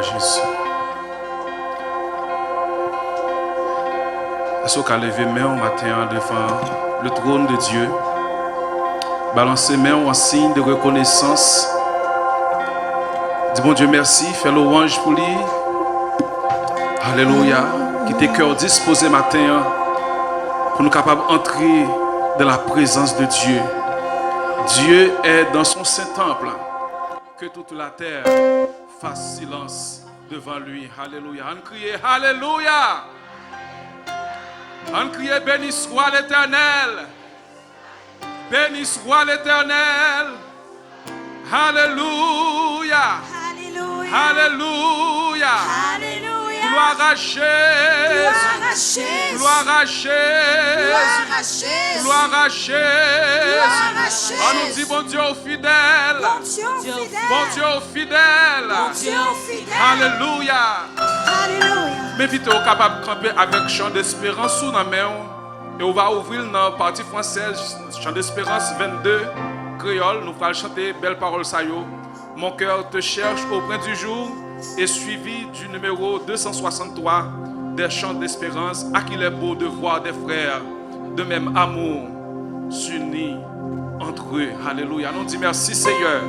Jésus. Est-ce qu'on a levé main au matin devant le trône de Dieu? Balancer main en signe de reconnaissance. Dis bon Dieu merci, fais louange pour lui. Alléluia. Qui tes cœurs disposés matin pour nous capables d'entrer dans la présence de Dieu. Dieu est dans son saint temple. Que toute la terre fasse silence devant lui. Alléluia. On crie Alléluia. On crie béni soit l'Éternel. Béni soit l'Éternel. Alléluia. Alléluia. Alléluia. Alléluia. Gloire à Jésus. Gloire à Jésus. Gloire à Jésus. On nous dit bon Dieu au fidèle. Bon Dieu au fidèle. Alléluia. M'invite au capable de camper avec chant d'espérance sous la main. Et on va ouvrir dans la partie française, chant d'espérance 22, créole. Nous allons chanter belle parole sayo. Mon cœur te cherche au point du jour. Et suivi du numéro 263 des chants d'espérance. À qu'il est beau de voir des frères de même amour s'unir entre eux. Alléluia. Nous disons merci Seigneur.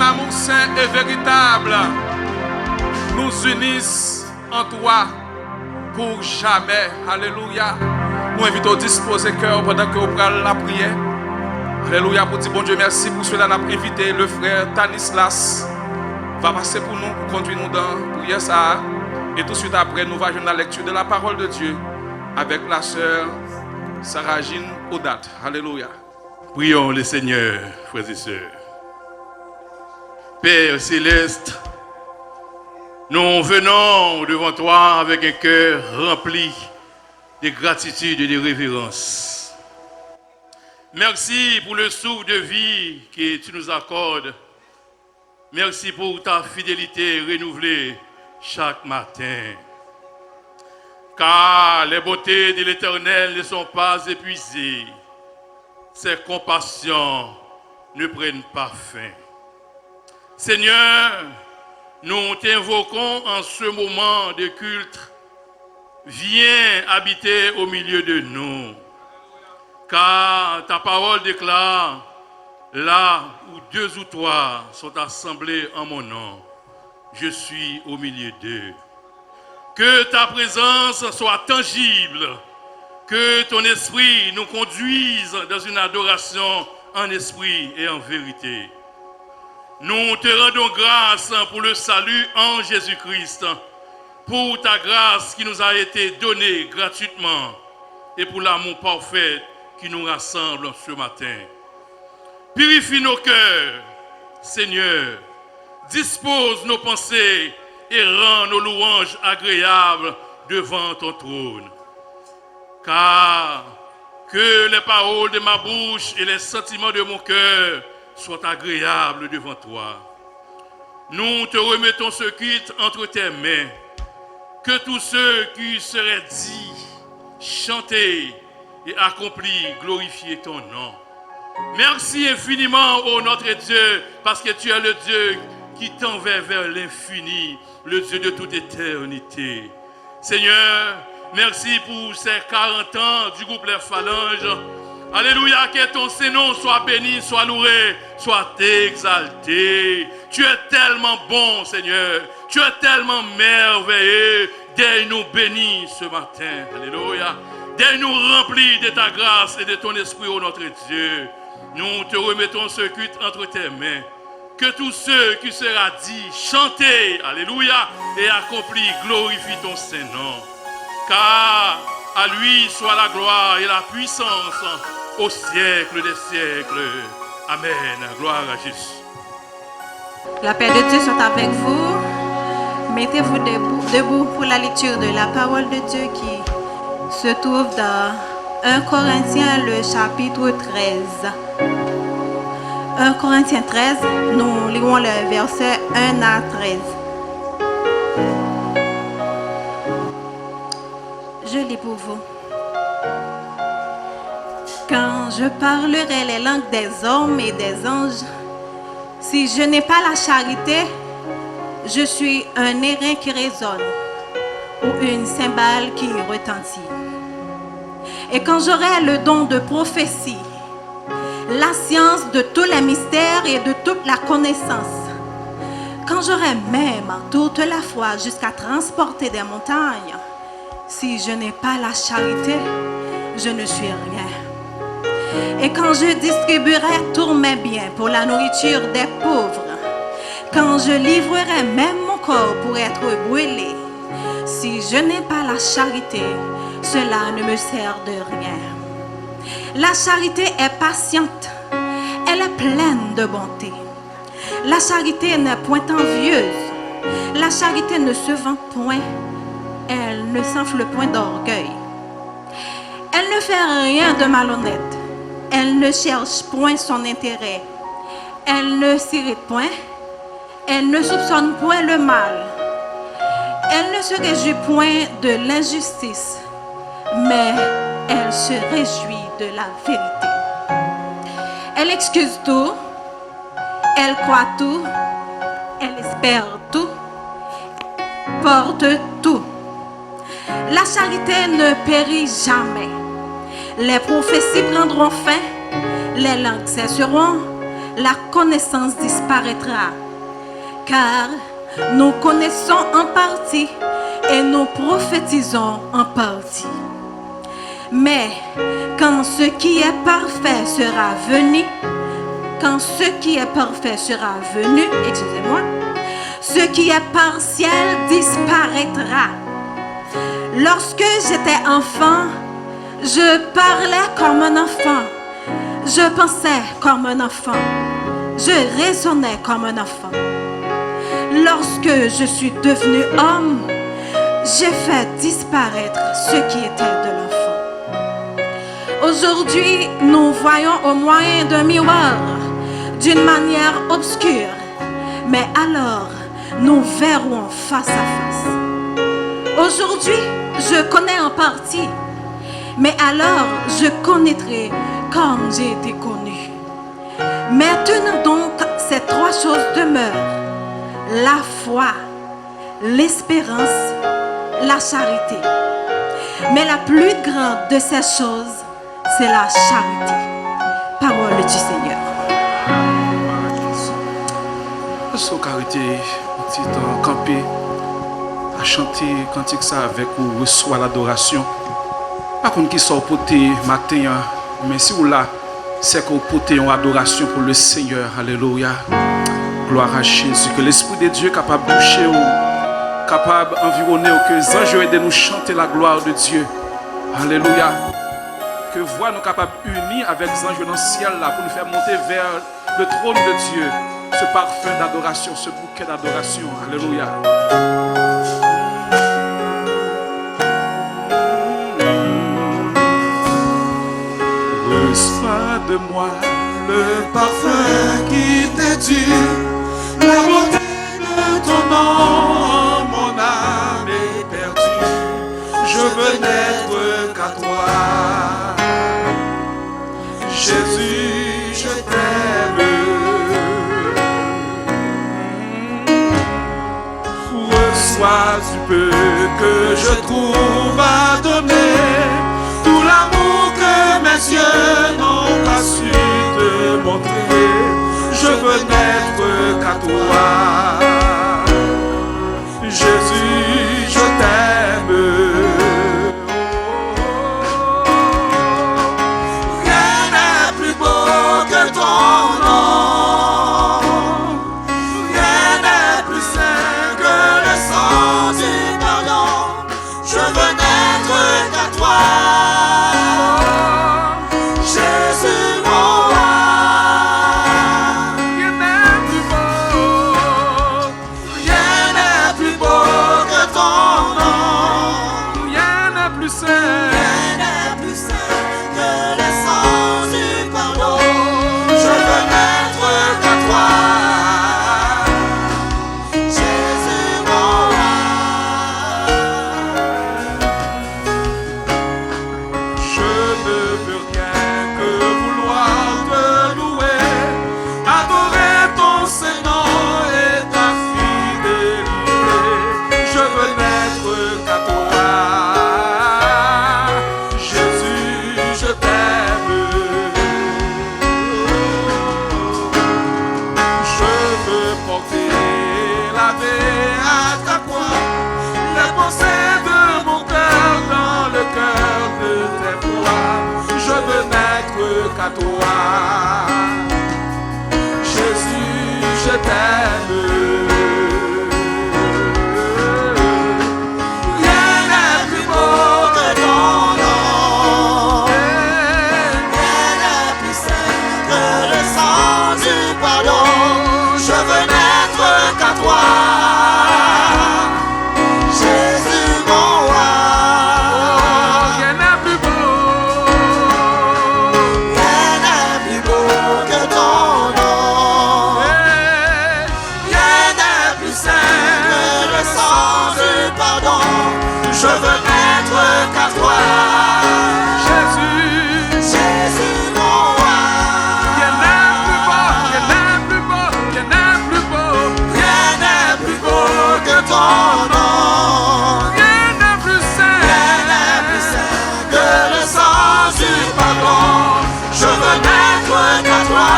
amour saint et véritable nous unisse en toi pour jamais. Alléluia. Nous invitons à disposer cœur pendant que nous prenons la prière. Alléluia. Pour dire bon Dieu merci pour cela. Nous avons invité le frère Tanislas. Va passer pour nous, pour conduire nous dans la prière ça. Et tout de suite après, nous allons dans la lecture de la parole de Dieu avec la sœur Sarah-Jean Audat. Alléluia. Prions le Seigneur, frères et sœurs. Père céleste, nous venons devant toi avec un cœur rempli de gratitude et de révérence. Merci pour le souffle de vie que tu nous accordes. Merci pour ta fidélité renouvelée chaque matin. Car les beautés de l'Éternel ne sont pas épuisées. Ses compassions ne prennent pas fin. Seigneur, nous t'invoquons en ce moment de culte. Viens habiter au milieu de nous. Car ta parole déclare, là où deux ou trois sont assemblés en mon nom, je suis au milieu d'eux. Que ta présence soit tangible, que ton esprit nous conduise dans une adoration en esprit et en vérité. Nous te rendons grâce pour le salut en Jésus-Christ, pour ta grâce qui nous a été donnée gratuitement et pour l'amour parfait qui nous rassemble ce matin. Purifie nos cœurs, Seigneur, dispose nos pensées et rend nos louanges agréables devant ton trône. Car que les paroles de ma bouche et les sentiments de mon cœur soient agréables devant toi. Nous te remettons ce culte entre tes mains. Que tous ceux qui seraient dits, chantés et accomplis, glorifier ton nom. Merci infiniment, ô notre Dieu, parce que tu es le Dieu qui tend vers l'infini, le Dieu de toute éternité. Seigneur, merci pour ces 40 ans du groupe Les Phalanges. Alléluia, que ton Saint-Nom soit béni, soit loué, soit exalté. Tu es tellement bon, Seigneur. Tu es tellement merveilleux. Daigne-nous bénis ce matin. Alléluia. Daigne-nous remplis de ta grâce et de ton esprit, ô notre Dieu. Nous te remettons ce culte entre tes mains. Que tous ceux qui sera dit, chanter, alléluia, et accompli, glorifie ton Saint-Nom. Car à lui soit la gloire et la puissance au siècle des siècles. Amen. Gloire à Jésus. La paix de Dieu soit avec vous. Mettez-vous debout pour la lecture de la parole de Dieu qui se trouve dans 1 Corinthiens, le chapitre 13. 1 Corinthiens 13, nous lirons le verset 1 à 13. Je lis pour vous. Quand je parlerai les langues des hommes et des anges, si je n'ai pas la charité, je suis un airain qui résonne ou une cymbale qui retentit. Et quand j'aurai le don de prophétie, la science de tous les mystères et de toute la connaissance, quand j'aurai même toute la foi jusqu'à transporter des montagnes, si je n'ai pas la charité, je ne suis rien. Et quand je distribuerai tous mes biens pour la nourriture des pauvres, quand je livrerai même mon corps pour être brûlé, si je n'ai pas la charité, cela ne me sert de rien. La charité est patiente, elle est pleine de bonté. La charité n'est point envieuse, la charité ne se vante point, elle ne s'enfle point d'orgueil. Elle ne fait rien de malhonnête, elle ne cherche point son intérêt, elle ne s'irrite point, elle ne soupçonne point le mal, elle ne se réjouit point de l'injustice, mais elle se réjouit de la vérité. Elle excuse tout, elle croit tout, elle espère tout, elle porte tout. La charité ne périt jamais. Les prophéties prendront fin, les langues cesseront, la connaissance disparaîtra. Car nous connaissons en partie et nous prophétisons en partie. Mais quand ce qui est parfait sera venu, excusez-moi, ce qui est partiel disparaîtra. Lorsque j'étais enfant, je parlais comme un enfant, je pensais comme un enfant, je raisonnais comme un enfant. Lorsque je suis devenu homme, j'ai fait disparaître ce qui était de l'enfant. Aujourd'hui, nous voyons au moyen d'un miroir, d'une manière obscure, mais alors nous verrons face à face. Aujourd'hui, je connais en partie, mais alors je connaîtrai comme j'ai été connu. Maintenant donc, ces trois choses demeurent: la foi, l'espérance, la charité. Mais la plus grande de ces choses, c'est la charité. Parole du Seigneur. Sous carité, petit temps campé, à chanter cantique ça avec ou reçoit l'adoration. Par contre, qui sort poté matin, mais si vous là, c'est qu'on poté en adoration pour le Seigneur. Alléluia. Gloire à Jésus. Que l'Esprit de Dieu est capable de boucher ou capable d'environner ou que les anges aident nous chanter la gloire de Dieu. Alléluia. Que voix nous capables unis avec les anges dans le ciel là pour nous faire monter vers le trône de Dieu. Ce parfum d'adoration, ce bouquet d'adoration. Alléluia. Reçois de moi le parfum qui t'est dû, la beauté de ton nom, mon âme est perdue. Je veux n'être qu'à toi. Jésus, je t'aime. Reçois du peu que je trouve à donner, tout l'amour que mes yeux n'ont pas su te montrer. Je veux n'être qu'à toi. Jésus, je t'aime. Rien n'est plus beau que ton nom. Rien n'est plus saint que le sang du pardon. Je veux n'être qu'à toi. À toi, Jésus, je t'aime. Rien n'est plus beau que ton nom. Rien n'est plus saint que le sang du pardon. Je veux n'être qu'à toi. Jésus, mon roi. Rien n'est plus beau. Je veux n'être qu'à toi, Jésus, Jésus mon roi. Rien n'est plus beau, rien n'est plus beau, rien n'est plus beau, rien n'est plus beau que ton nom. Rien n'est plus saint que le sang du pardon. Je veux n'être qu'à toi,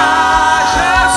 Jésus.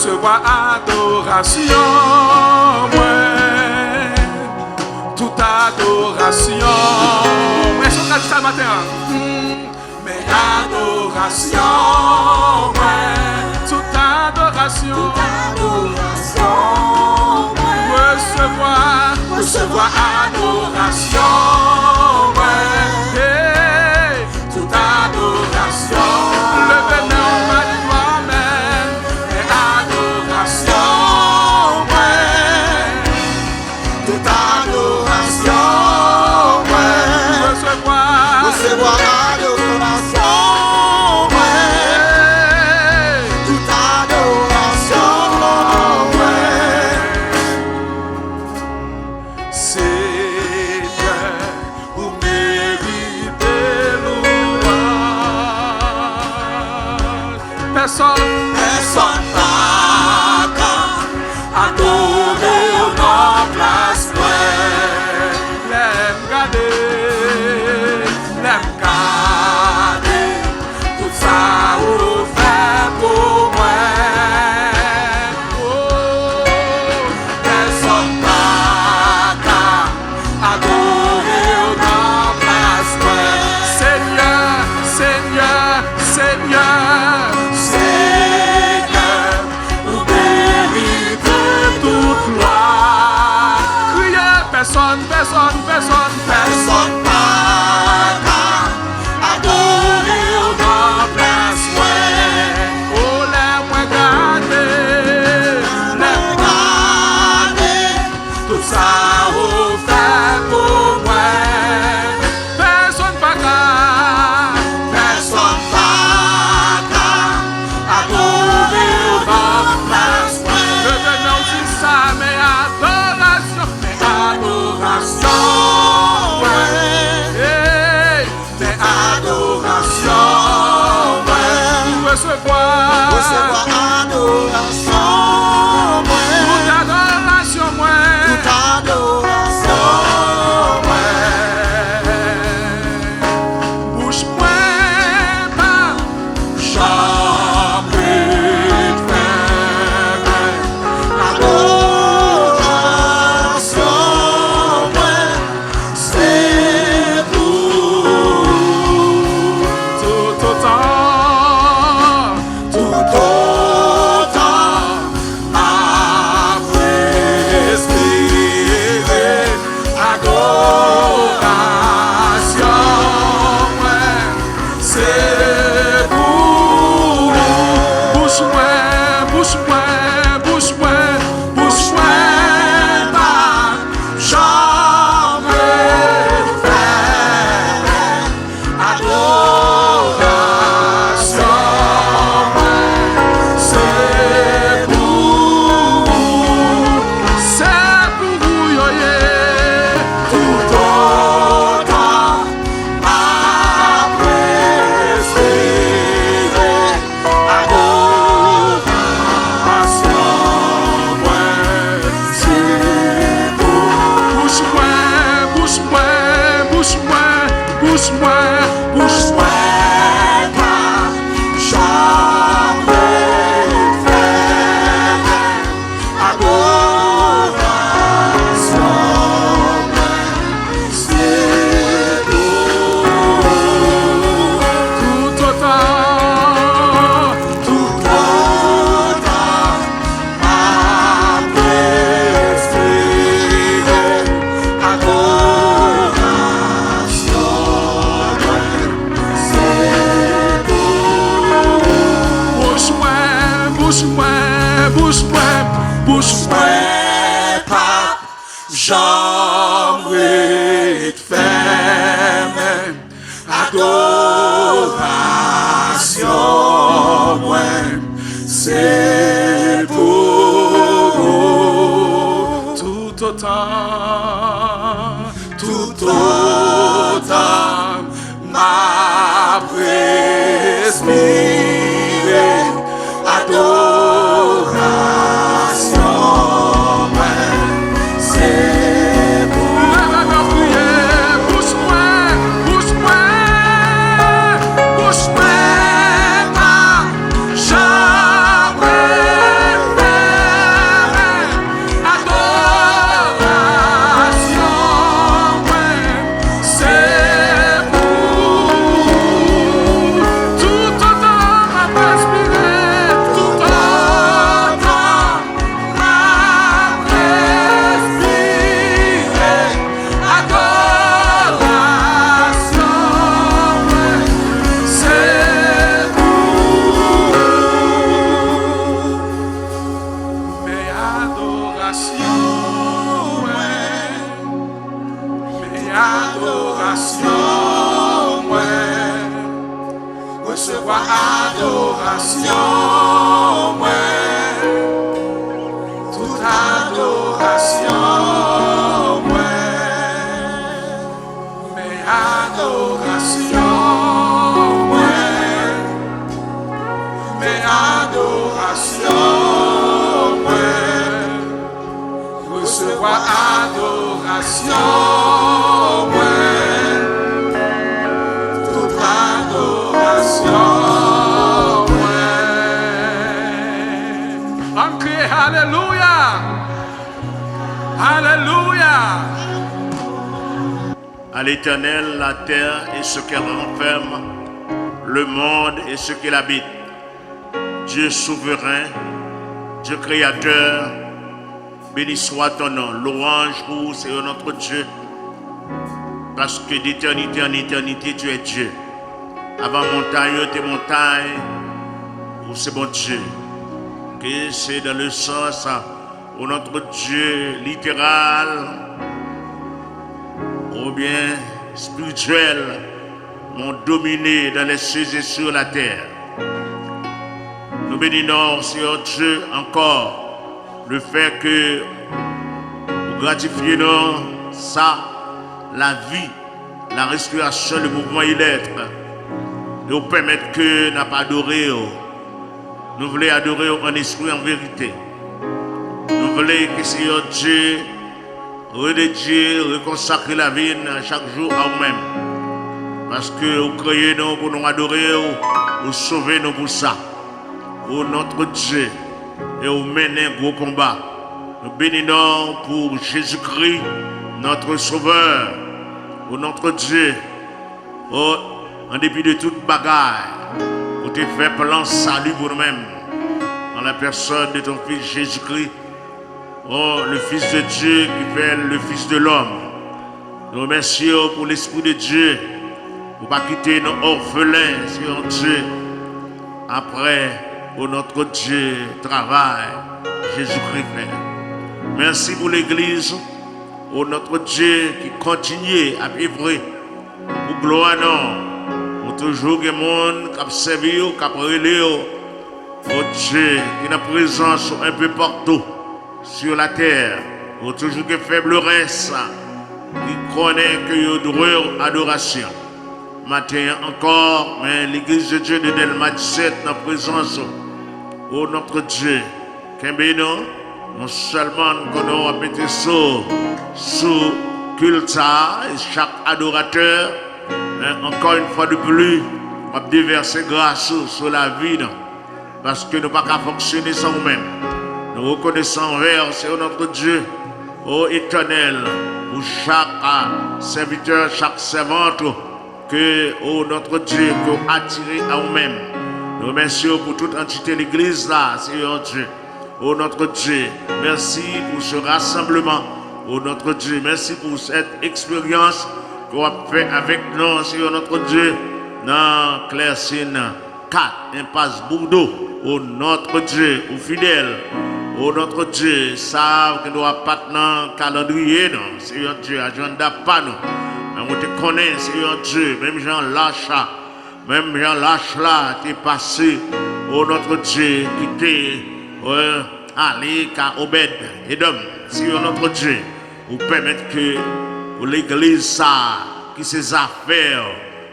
recevoir adoration, ouais. Toute adoration. Ouais, je suis ça matin. Mais adoration, ouais. Toute adoration. Recevoir adoration, ouais. Hey, toute adoration. Levez-nous en bas de toi-même. Et adoration, ouais. Toute adoration, ouais. Recevoir adoration, ouais. Toute adoration, ouais. Seigneur, vous méritez louange. Personne pas qu'à adorer nos places, ouais. L'aime garder, tout ça vous fait pour moi. Oh, personne pas qu'à adorer nos places, ouais. Seigneur, vous méritez toute gloire. Criez, personne pas qu'à adorer nos places, ouais. Oh, laisse-moi garder, tout ça vous fait pour moi. Personne pas qu'à adorer nos places, ouais. Revenons sur ça, mais adoration, ouais. Hey, mais adoration, ouais. Recevoir adoration, ouais. Toute adoration, ouais. Bouche point pas jamais fermée. Adoration, ouais. C'est pour tout autant après respirer. Adoration, ouais. C'est pour bouche pas jamais fermée. Adoration, ouais. C'est pour vous, yo, yeah. Tout autant après respirer. Adoration, ouais. C'est pour bouche pas jamais fermée. Adoration, ouais. C'est pour tout autant après respirer. Adoration, ouais. C'est pour bouche pas jamais fermée. Adoration, ouais. C'est pour tout autant m'a respiré. Adoration, ouais. C'est pour bouche pas jamais ouais. Recevoir adoration, ouais. Toute adoration, ouais. On crie Alléluia. Alléluia. À l'Éternel, la terre et ce qu'elle renferme, le monde et ce qu'il habite. Dieu souverain, Dieu créateur, béni soit ton nom. Louange pour c'est notre Dieu. Parce que d'éternité en éternité, tu es Dieu. Avant montagne, tes montagnes, où c'est bon Dieu. Que c'est dans le sens où notre Dieu littéral, ou bien spirituel, m'ont dominé dans les cieux et sur la terre. Nous bénissons, Seigneur Dieu, encore le fait que nous gratifions ça, la vie, la respiration, le mouvement et l'être. Nous permettre que nous pas adoré. Nous voulons adorer en esprit, en vérité. Nous voulons que Seigneur Dieu redédier, reconsacrer la vie chaque jour à nous-mêmes. Parce que vous créez nous pour nous adorer, vous sauvez nous pour ça. Pour notre Dieu et vous menez un gros combat. Nous bénissons pour Jésus-Christ, notre Sauveur, pour notre Dieu. Oh, en dépit de toute bagaille, vous te fait plan salut pour nous-mêmes. Dans la personne de ton Fils Jésus-Christ, oh, le Fils de Dieu qui fait le Fils de l'homme. Nous remercions pour l'Esprit de Dieu, pour ne pas quitter nos orphelins, Seigneur Dieu. Après, pour notre Dieu, travail, Jésus-Christ fait. Merci pour l'Église, pour notre Dieu qui continue à vivre pour gloire, non. Pour toujours des monde qui a servi, qui a brûlé, pour Dieu qui est présence un peu partout sur la terre, pour toujours que faible reste, qui connaît que y a droit adoration. Matin encore, mais l'Église de Dieu de Delma 17 dans la présence de notre Dieu. Kembeno, non seulement qu'on a pété sous culte et chaque adorateur, mais encore une fois de plus, on va déverser grâce sur la vie, parce que nous ne pouvons pas fonctionner sans nous-mêmes. Nous reconnaissons envers notre Dieu, ô éternel, pour chaque serviteur, chaque servante, que oh, notre Dieu, que attiré à nous-mêmes. Nous remercions pour toute entité de l'Église là, Seigneur Dieu. Oh notre Dieu, merci pour ce rassemblement. Oh notre Dieu, merci pour cette expérience qu'on a fait avec nous, Seigneur notre Dieu, dans Claircine 4, impasse Bourdeau. Oh notre Dieu, aux fidèles. Oh notre Dieu, savent que nous n'avons pas de calendrier, non, Seigneur Dieu, agenda pas nous. Mais on te connaît, Seigneur Dieu, même Jean lâche là, t'es passé, oh notre Dieu, qui t'est allé qu'à Obed, Edom, Seigneur notre Dieu, vous permettre que l'Église, ça, qui ses affaires,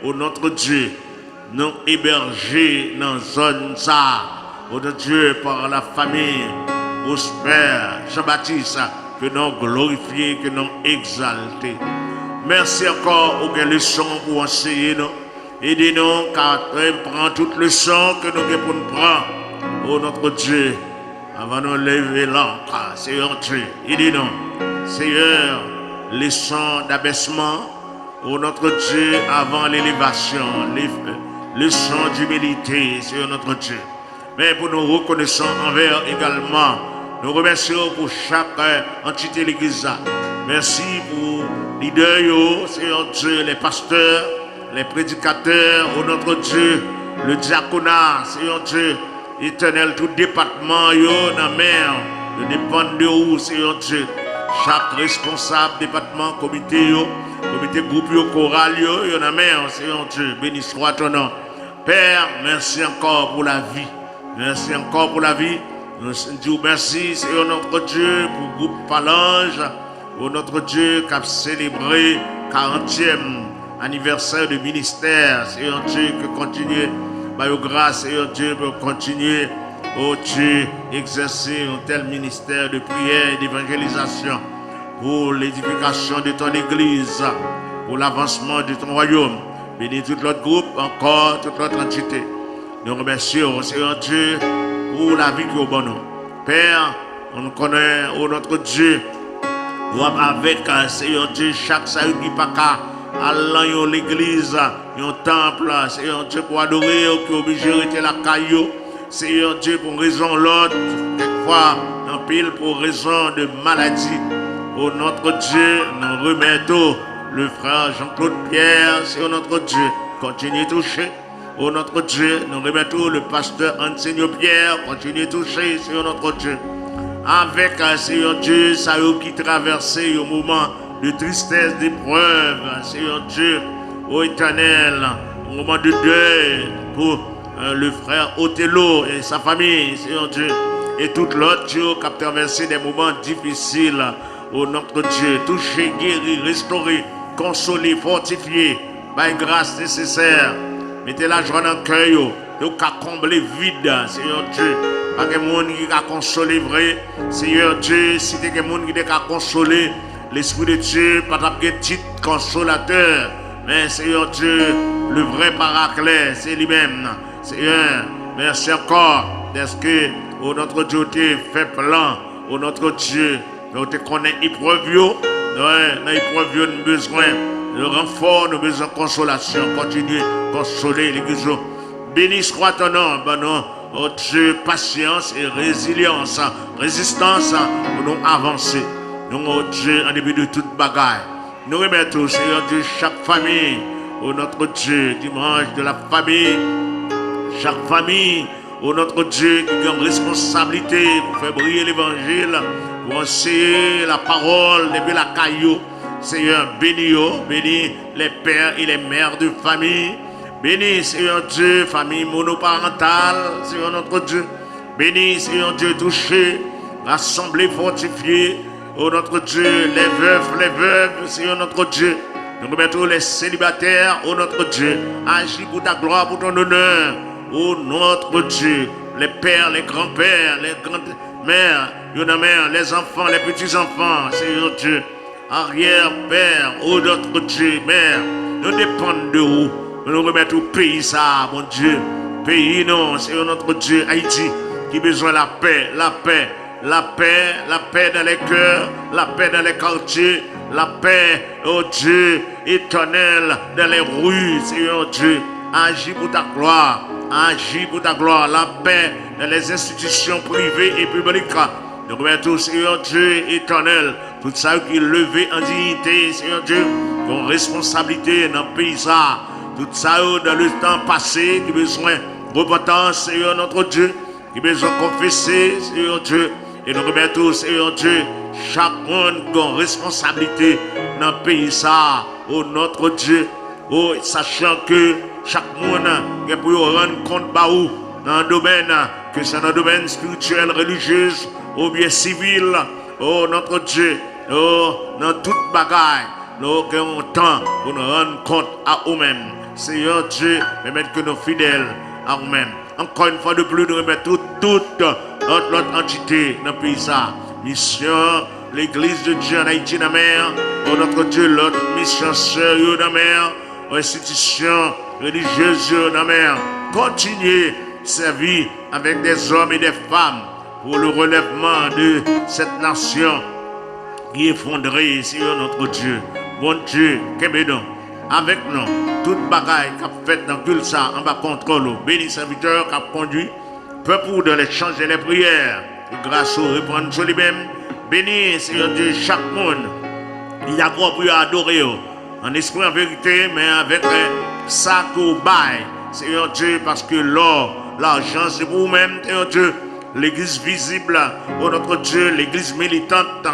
oh notre Dieu, nous héberger dans une zone, ça, oh notre Dieu, par la famille, prospère, Jean-Baptiste, que nous glorifier, que nous exalter. Merci encore aux leçons pour enseigner nous. Aidez-nous car prendre toute leçon que nous devons prendre. Oh notre Dieu, avant de lever l'encre, Seigneur Dieu, aidez-nous. Seigneur, leçon d'abaissement. Oh notre Dieu, avant l'élévation, leçon d'humilité, Seigneur notre Dieu. Mais pour nous reconnaissons envers également, nous remercions pour chaque entité de l'Église. Merci pour les leaders, Seigneur Dieu, les pasteurs, les prédicateurs, oh notre Dieu, le diaconat, Seigneur Dieu, éternel, tout département, yo, dans la mer, de dépendre de où, Seigneur Dieu, chaque responsable, département, comité, groupe, choral, yo, dans la mer, Seigneur Dieu, béni soit ton nom. Père, merci encore pour la vie, merci encore pour la vie, nous disons merci, Seigneur notre Dieu, pour le groupe Phalange, oh notre Dieu, qui a célébré 40e anniversaire de ministère, Seigneur Dieu, que continue, par grâce, Seigneur Dieu, pour continuer oh Dieu, exercer un tel ministère de prière et d'évangélisation pour l'édification de ton Église, pour l'avancement de ton royaume. Bénis tout l'autre groupe, encore toute l'autre entité. Nous remercions, Seigneur Dieu, pour la vie que vous nous. Père, on nous connaît, oh notre Dieu, nous avec, Seigneur Dieu, chaque salut qui pas qu'à aller à l'église, un temple, Seigneur Dieu, pour adorer, qui est obligé de rester la caillou. Seigneur Dieu, pour raison l'autre, quelquefois, en pile pour raison de maladie. Oh notre Dieu, nous remettons le frère Jean-Claude Pierre, Seigneur notre Dieu, continue de toucher. Oh notre Dieu, nous remettons le pasteur Antonio Pierre, continue de toucher, Seigneur notre Dieu. Avec, Seigneur Dieu, ça y qui traversé un moment de tristesse, d'épreuve, Seigneur Dieu, ô éternel, un moment de deuil pour le frère Othello et sa famille, Seigneur Dieu, et toute l'autre Dieu qui a traversé des moments difficiles, ô notre Dieu, touché, guéri, restauré, consolé, fortifié, par grâce nécessaire. Mettez la joie dans le cœur, donc à combler vide, Seigneur Dieu. Pas que monde qui a consolé vrai, Seigneur Dieu, si tu es monde qui a consolé, l'Esprit de Dieu, pas de titre consolateur, mais Seigneur Dieu, le vrai paraclet, c'est lui-même. Seigneur, merci encore, parce que oh, notre Dieu te fait plan, oh, notre Dieu, nous te connaît épreuve, dans l'épreuve, nous avons besoin de renfort, nous avons besoin de consolation, continue à consoler l'Église. Béni soit ton nom, bon nom. Oh Dieu, patience et résilience, résistance pour nous avancer. Nous, oh Dieu, en début de toute bagaille. Nous remettons, Seigneur Dieu, chaque famille, oh notre Dieu, dimanche de la famille, chaque famille, oh notre Dieu, qui a une responsabilité pour faire briller l'évangile, pour enseigner la parole depuis la caillou. Seigneur, bénis les pères et les mères de famille. Bénis, Seigneur Dieu, famille monoparentale, Seigneur notre Dieu. Bénis, Seigneur Dieu, touché, rassemblé, fortifié. Oh notre Dieu, les veuves, Seigneur notre Dieu. Nous remettons les célibataires, oh notre Dieu. Agis pour ta gloire, pour ton honneur. Oh notre Dieu, les pères, les grands-pères, les grandes-mères, les enfants, les petits-enfants, Seigneur Dieu. Arrière-père, oh notre Dieu, mère, nous dépendons de vous. Nous remettons au pays ça, mon Dieu. Pays, non, c'est notre Dieu, Haïti, qui a besoin de la paix, la paix, la paix, la paix dans les cœurs, la paix dans les quartiers, la paix, oh Dieu, éternel, dans les rues, Seigneur Dieu. Agis pour ta gloire, agis pour ta gloire, la paix dans les institutions privées et publiques. Nous remettons, Seigneur Dieu, éternel, tout ça qui est levé en dignité, Seigneur Dieu, ton responsabilité dans le pays ça. Tout ça dans le temps passé, qui a besoin de repentance, Seigneur notre Dieu, qui a besoin de confesser, Seigneur Dieu. Et nous remettons, Seigneur Dieu, chaque monde qui a une responsabilité dans le pays ça, oh notre Dieu, oh, sachant que chaque monde est pour rendre compte dans un domaine, que c'est un domaine spirituel, religieux, ou bien civil, oh notre Dieu, oh, dans toute bagaille, nous avons temps pour nous rendre compte à nous-mêmes. Seigneur Dieu, permettre que nous fidèles à nous-mêmes. Encore une fois de plus, nous remettons toute notre entité dans le pays. Mission, l'église de Dieu en Haïti, dans la mer. Oh notre Dieu, l'autre mission sérieuse dans la mer. Institution religieuse dans la mer. Continuez à servir avec des hommes et des femmes pour le relèvement de cette nation qui est effondrée, Seigneur notre Dieu. Bon Dieu, qu'aimez-nous avec nous, toute bagaille qu'a fait dans tout ça, en bas contrôle, béni serviteur qui a conduit, peuple de l'échange et les prières, et grâce au répondre sur lui-même, béni Seigneur Dieu, chaque monde, il y a quoi pour adorer, en esprit, en vérité, mais avec ça qu'on baille, Seigneur Dieu, parce que l'or, l'argent, c'est pour vous-même, Seigneur Dieu, l'église visible, oh notre Dieu, l'église militante,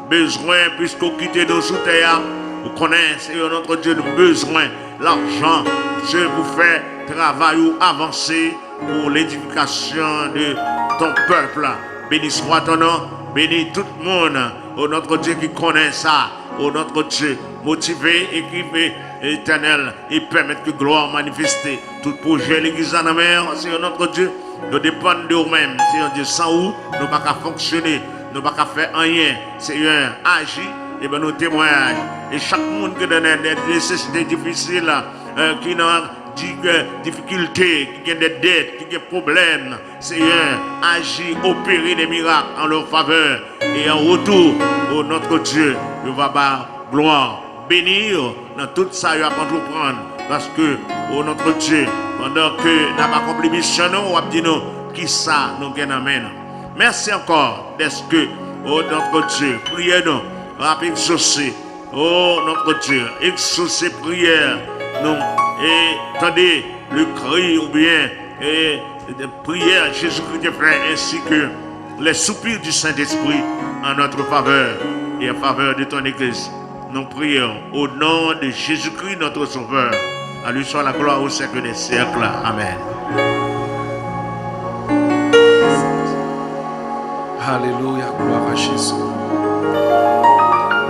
besoin, puisqu'on quitte nos sous-terres, vous connaissez, Seigneur notre Dieu, nous besoin l'argent. Dieu vous fait travail ou avancer pour l'édification de ton peuple. Béni soit ton nom, béni tout le monde, oh notre Dieu qui connaît ça, oh notre Dieu, motivé, équipé, éternel, et permettre que gloire manifeste tout projet l'église en mer, Seigneur notre Dieu, nous dépendons de nous-mêmes, Seigneur Dieu, sans où nous ne pouvons pas fonctionner, nous ne pouvons pas faire rien, Seigneur, agis, et bien nous témoignons, et chaque monde qui donne des nécessités difficiles, qui n'a difficultés, qui a des dettes, qui a des problèmes, Seigneur, agis, opérer des miracles en leur faveur, et en retour, oh notre Dieu, nous va pas gloire, bénir dans tout ça à entreprendre, parce que, oh notre Dieu, pendant que nous avons accompli mission, nous avons dit nous, qui ça nous gagne amène. Merci encore d'être que, oh notre Dieu, priez-nous, rapide exaucer, oh notre Dieu, exaucer prière, nous, et attendez le cri ou bien, et prière Jésus-Christ frère, ainsi que les soupirs du Saint-Esprit en notre faveur et en faveur de ton Église. Nous prions au nom de Jésus-Christ notre Sauveur. À lui soit la gloire au siècle des siècles. Amen. Alléluia, gloire à Jésus.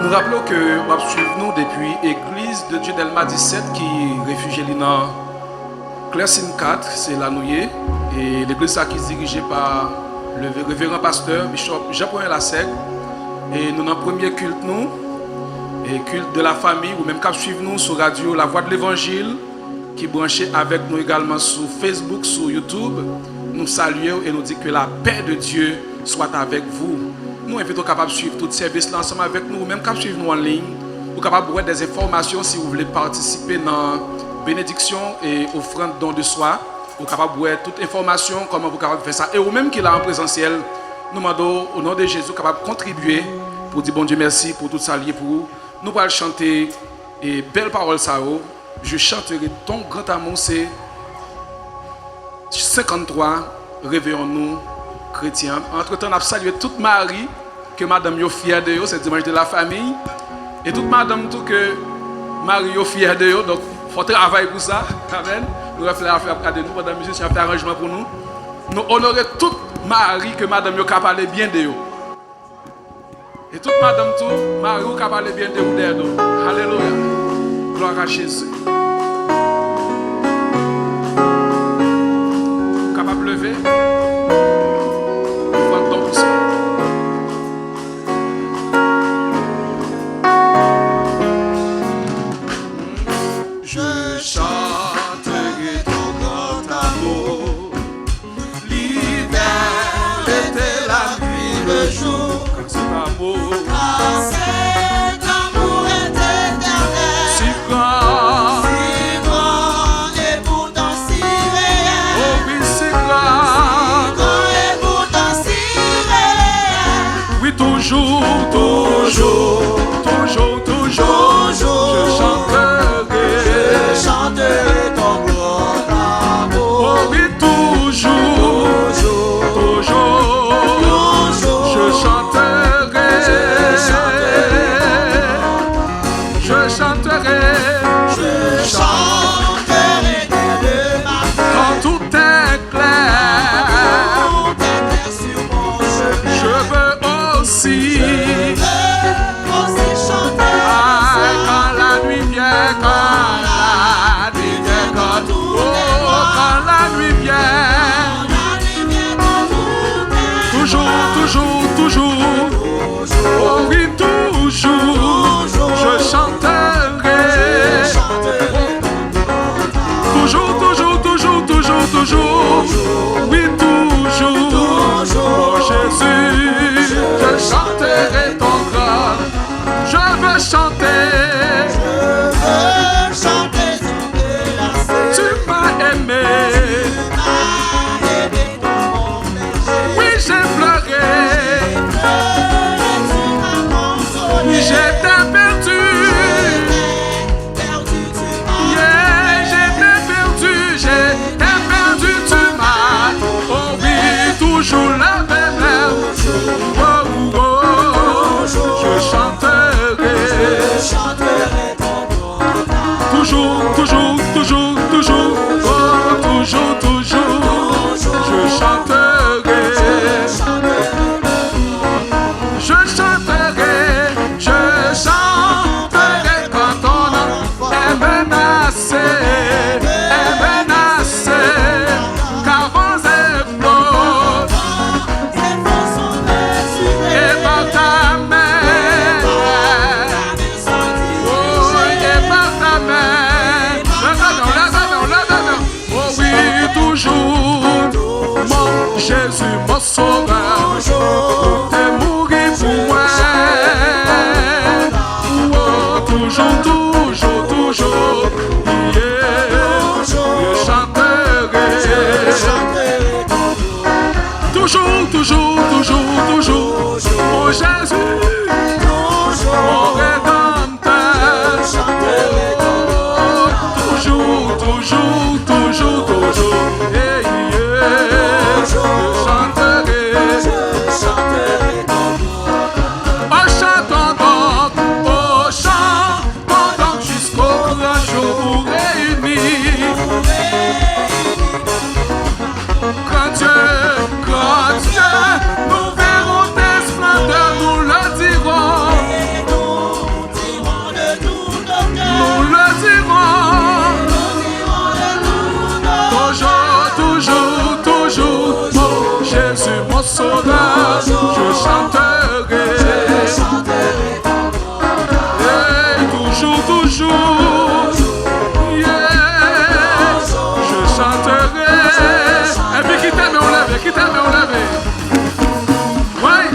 Nous rappelons que nous suivons depuis l'église de Dieu d'Elma 17 qui est réfugiée dans Clercine 4, c'est la Nouillée. Et l'église qui est dirigée par le révérend pasteur Bishop Jean-Paul Lassègue. Et nous avons premier culte, nous, et culte de la famille, ou même quand suivons-nous sur radio La Voix de l'Évangile, qui est branché avec nous également sur Facebook, sur YouTube. Nous saluons et nous disons que la paix de Dieu soit avec vous. Nous invitons capables de suivre tout service là ensemble avec nous, ou même quand suivre nous en ligne, ou capable de voir des informations si vous voulez participer dans bénédiction et offrande don de soi, ou capable de voir toute information comment vous capable de faire ça. Et ou même qui est là en présentiel, nous demandons au nom de Jésus capable de contribuer pour dire bon Dieu merci pour tout ça lié pour vous. Nous allons chanter et belle parole ça. Je chanterai ton grand amour, c'est 53. Réveillons-nous chrétiens. Entre-temps, on a salué toute Marie, que madame est fière de vous, c'est dimanche de la famille. Et toute madame, tout que Marie est fière de vous, donc il faut travailler pour ça. Amen. Nous allons faire de nous, pendant la musique, on fait un arrangement pour nous. Nous honorer toute Marie, que madame est capable bien de vous. Et toute madame, tout, Marie est capable bien de vous. Alléluia. Gloire à Jésus. Capable de lever. Je chanterai ton grand amour, l'hiver, l'été, la nuit, le jour, Comme cet amour car cet amour est éternel, si grand, et pourtant si réel, oh oui si grand, et pourtant si réel, oui toujours, toujours, toujours, toujours, je chanterai, ton grand amour, oh oui toujours, toujours, je chanterai, je chanterai, je chanterai de ma quand tout est clair, sur mon chemin. je veux aussi. Aussi chanter Quand la nuit vient, quand la nuit vient, toujours, toujours, toujours, oh oui, toujours, je chanterai, toujours, toujours, toujours, toujours, toujours, oui, toujours, oh Jésus, je chanterai ton grand, je veux chanter. Tu m'as aimé, oui j'ai pleuré, oui j'étais perdu, yeah, j'étais perdu, tu m'as, oh oui, toujours la même, oh, oh, oh, je chanterai, toujours, mon Jésus, mon Rédempteur, toujours, yeah, yeah, je chanterai ton gloire. Oh, chantons donc jusqu'au grand jour réunis. Quand Dieu, nous verrons tes splendeurs, nous le dirons. Nous le dirons. Toujours, mon Jésus, mon sauveur, je chanterai. Hey, toujours, yeah, je chanterai. Et puis qui t'aime, on lève. Ouais.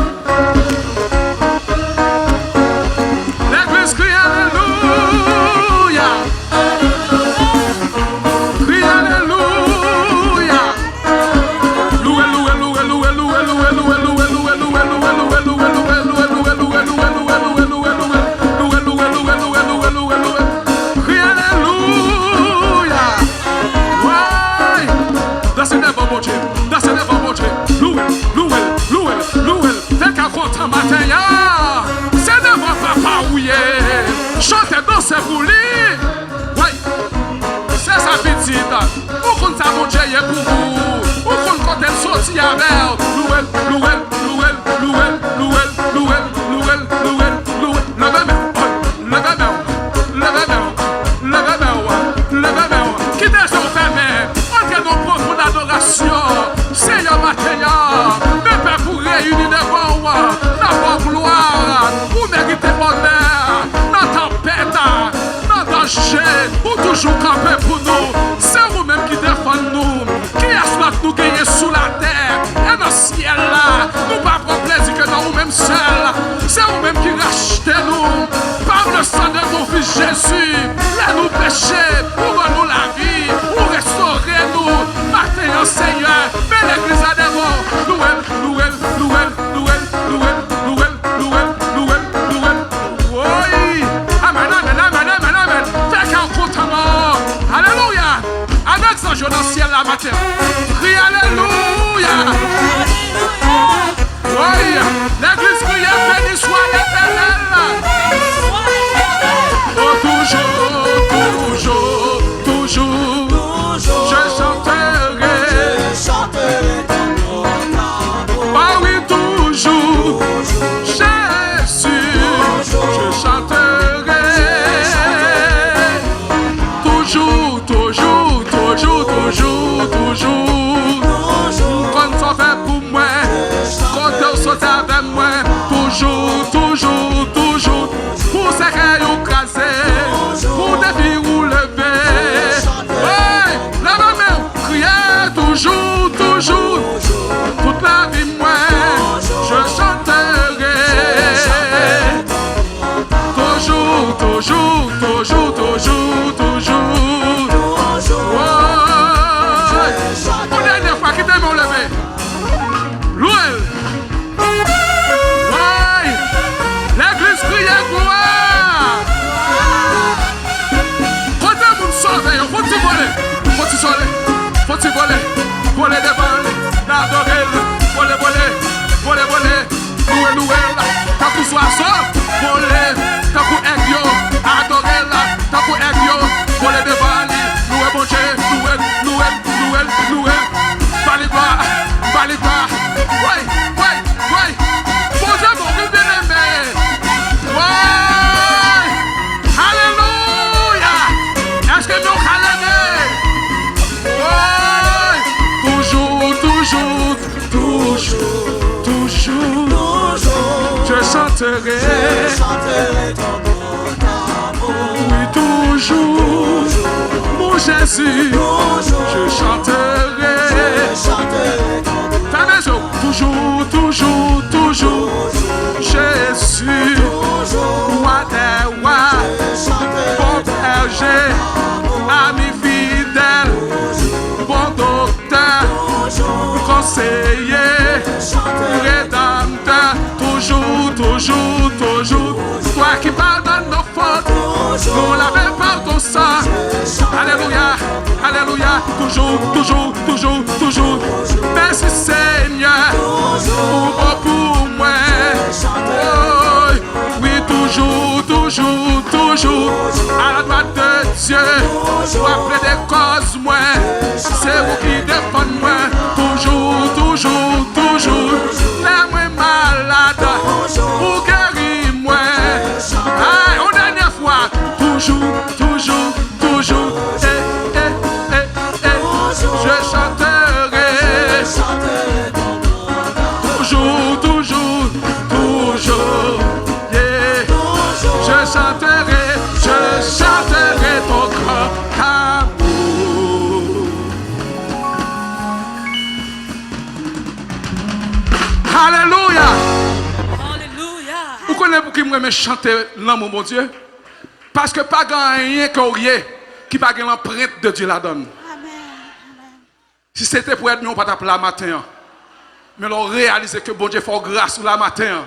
L'église crie alléluia. Crie alléluia. Loué. Crie alléluia. Ouais. That's never mon Dieu. Loué. T'es qu'à compte en matin, c'est devant papa, oui. Chantez, dansez, roulez. Ouais. C'est sa petite. Où qu'on t'a mon Dieu pour vous. Où qu'on compte elle sorti avec. Loué. Levez-moi. Qui descend fermé. Entrez dans le profond d'adoration. Seigneur matin. Mes pères pour réunir devant moi. Dans gloire. Vous méritez bonheur. Dans tempête. Dans danger. Ou toujours camper pour nous. C'est vous-même qui défendez nous. Qui exploite nous gagner sous la terre. Et dans le ciel là. Nous pas prendre plaisir que dans nous-mêmes seuls. C'est vous-même qui rachetez nous. Par le sang de ton fils Jésus. Laisse-nous pécher. Pour nous la vie. Pour restaurer nous. Matin Seigneur. Mais l'église a des mots. Louel. Oui. Amen. Fais qu'un contentement. Alléluia. Avec son jour dans le ciel la matin. Crie alléluia. Oui. L'église crie béni soit l'Éternel. Oh, toujours. Je chanterai. Ah oui, toujours. Jésus. Je chanterai. Toujours. Quand ça fait pour moi. Quand Dieu saute avec moi. Toujours. Pour ces rayons crasés. Pour des filles ou lever. Ouais, la main, crier toujours. Toute la vie, moi, je chanterai. Toujours. Ouais. Pour la dernière fois, qui t'aime, on lever. Louel. Ouais. L'église crie gloire. Quand t'es mon sauvé, faut-il voler. Voler devant, l'adorer. Voler. Louer. T'as pour soissons, voler. T'as pour aigio, adorer. T'as pour aigio, voler devant. Louer mon Dieu, louer. Valide gloire. Ouais. Bon Dieu, mon bien-aimé. Ouais. Alléluia. Est-ce que nous allons? Ouais. Toujours. Je chanterai ton bon amour. Oui, toujours. Mon Jésus. Je chanterai. Ta maison. Toujours. Jésus. Roi des rois. Bon berger. Ami fidèle. Bon docteur. conseiller, rédempteur, toujours, toujours, toujours. Toi qui pardonnes nos fautes, nous l'avons par ton sang. Alléluia, alléluia, toujours, toujours, toujours, toujours. Merci Seigneur, pour moi. Oh, oui, toujours, toujours, toujours. À la droite de Dieu, pour appeler des causes, moi. C'est vous qui défendez moi. Toujours, toujours, toujours. Les moins malades, pour guérir moi. Ah, une dernière fois, toujours, toujours, toujours. Je chanterai. Toujours, toujours, toujours. Yeah. Je chanterai ton grand amour. Alléluia. Vous connaissez pour qui moi me chanter l'amour, mon Dieu? Parce que pas rien qui pas l'empreinte de Dieu la donne. Si c'était pour être mieux, on ne pas t'appeler la matin. Mais l'on réalise que bon Dieu fait grâce la matin.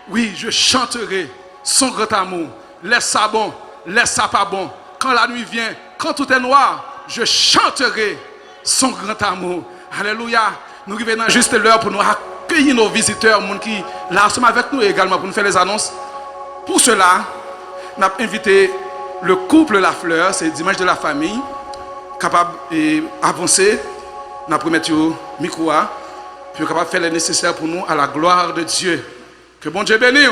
Oui, je chanterai son grand amour. Laisse ça bon, laisse ça pas bon. Quand la nuit vient, quand tout est noir, je chanterai son grand amour. Alléluia. Nous arrivons juste l'heure pour nous accueillir nos visiteurs, les gens qui là sont avec nous également pour nous faire les annonces. Pour cela, nous avons invité le couple La Fleur, c'est dimanche de la famille, capable d'avancer. Nous avons promis au micro, puis capable de faire le nécessaire pour nous à la gloire de Dieu. Que bon Dieu bénisse.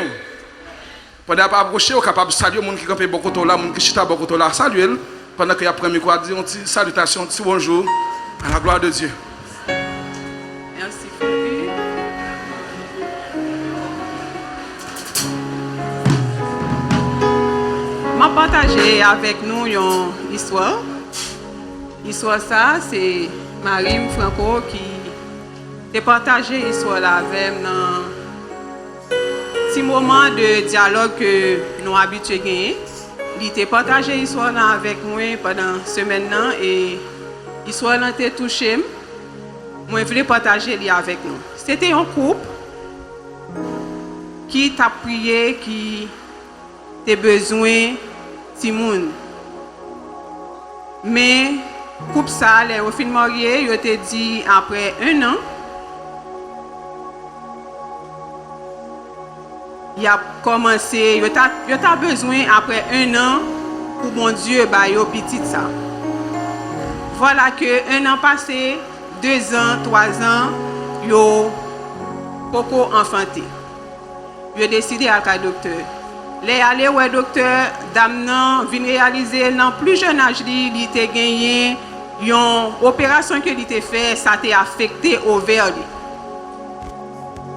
Pendant qu'on approche, on est capable de saluer les gens qui campent beaucoup de là, les gens qui chita beaucoup de là. Saluez pendant qu'il y a le micro, dire une petite salutation, un petit bonjour à la gloire de Dieu. Merci Philippe. Je vais partager avec nous une histoire. L'histoire ça, c'est Marie Franco qui a partagé l'histoire avec nous dans un petit moment de dialogue que nous avons habitués à gagner. Il a partagé l'histoire avec moi pendant ce semaine et l'histoire a été touchée. Moi, je voulais partager avec nous. C'était un couple qui t'a prié, qui a besoin de monde. Mais le couple, au fin de marié, il a dit après 1 an, il a commencé, il a besoin après 1 an pour mon Dieu, il petit ça. Voilà que 1 an passé, 2 ans, 3 ans, il a beaucoup enfanté. Il a décidé à un docteur. Les aller au docteur, dame vient réaliser dans plus jeune âge, il a gagné une opération que il a fait, ça a affecté au verre.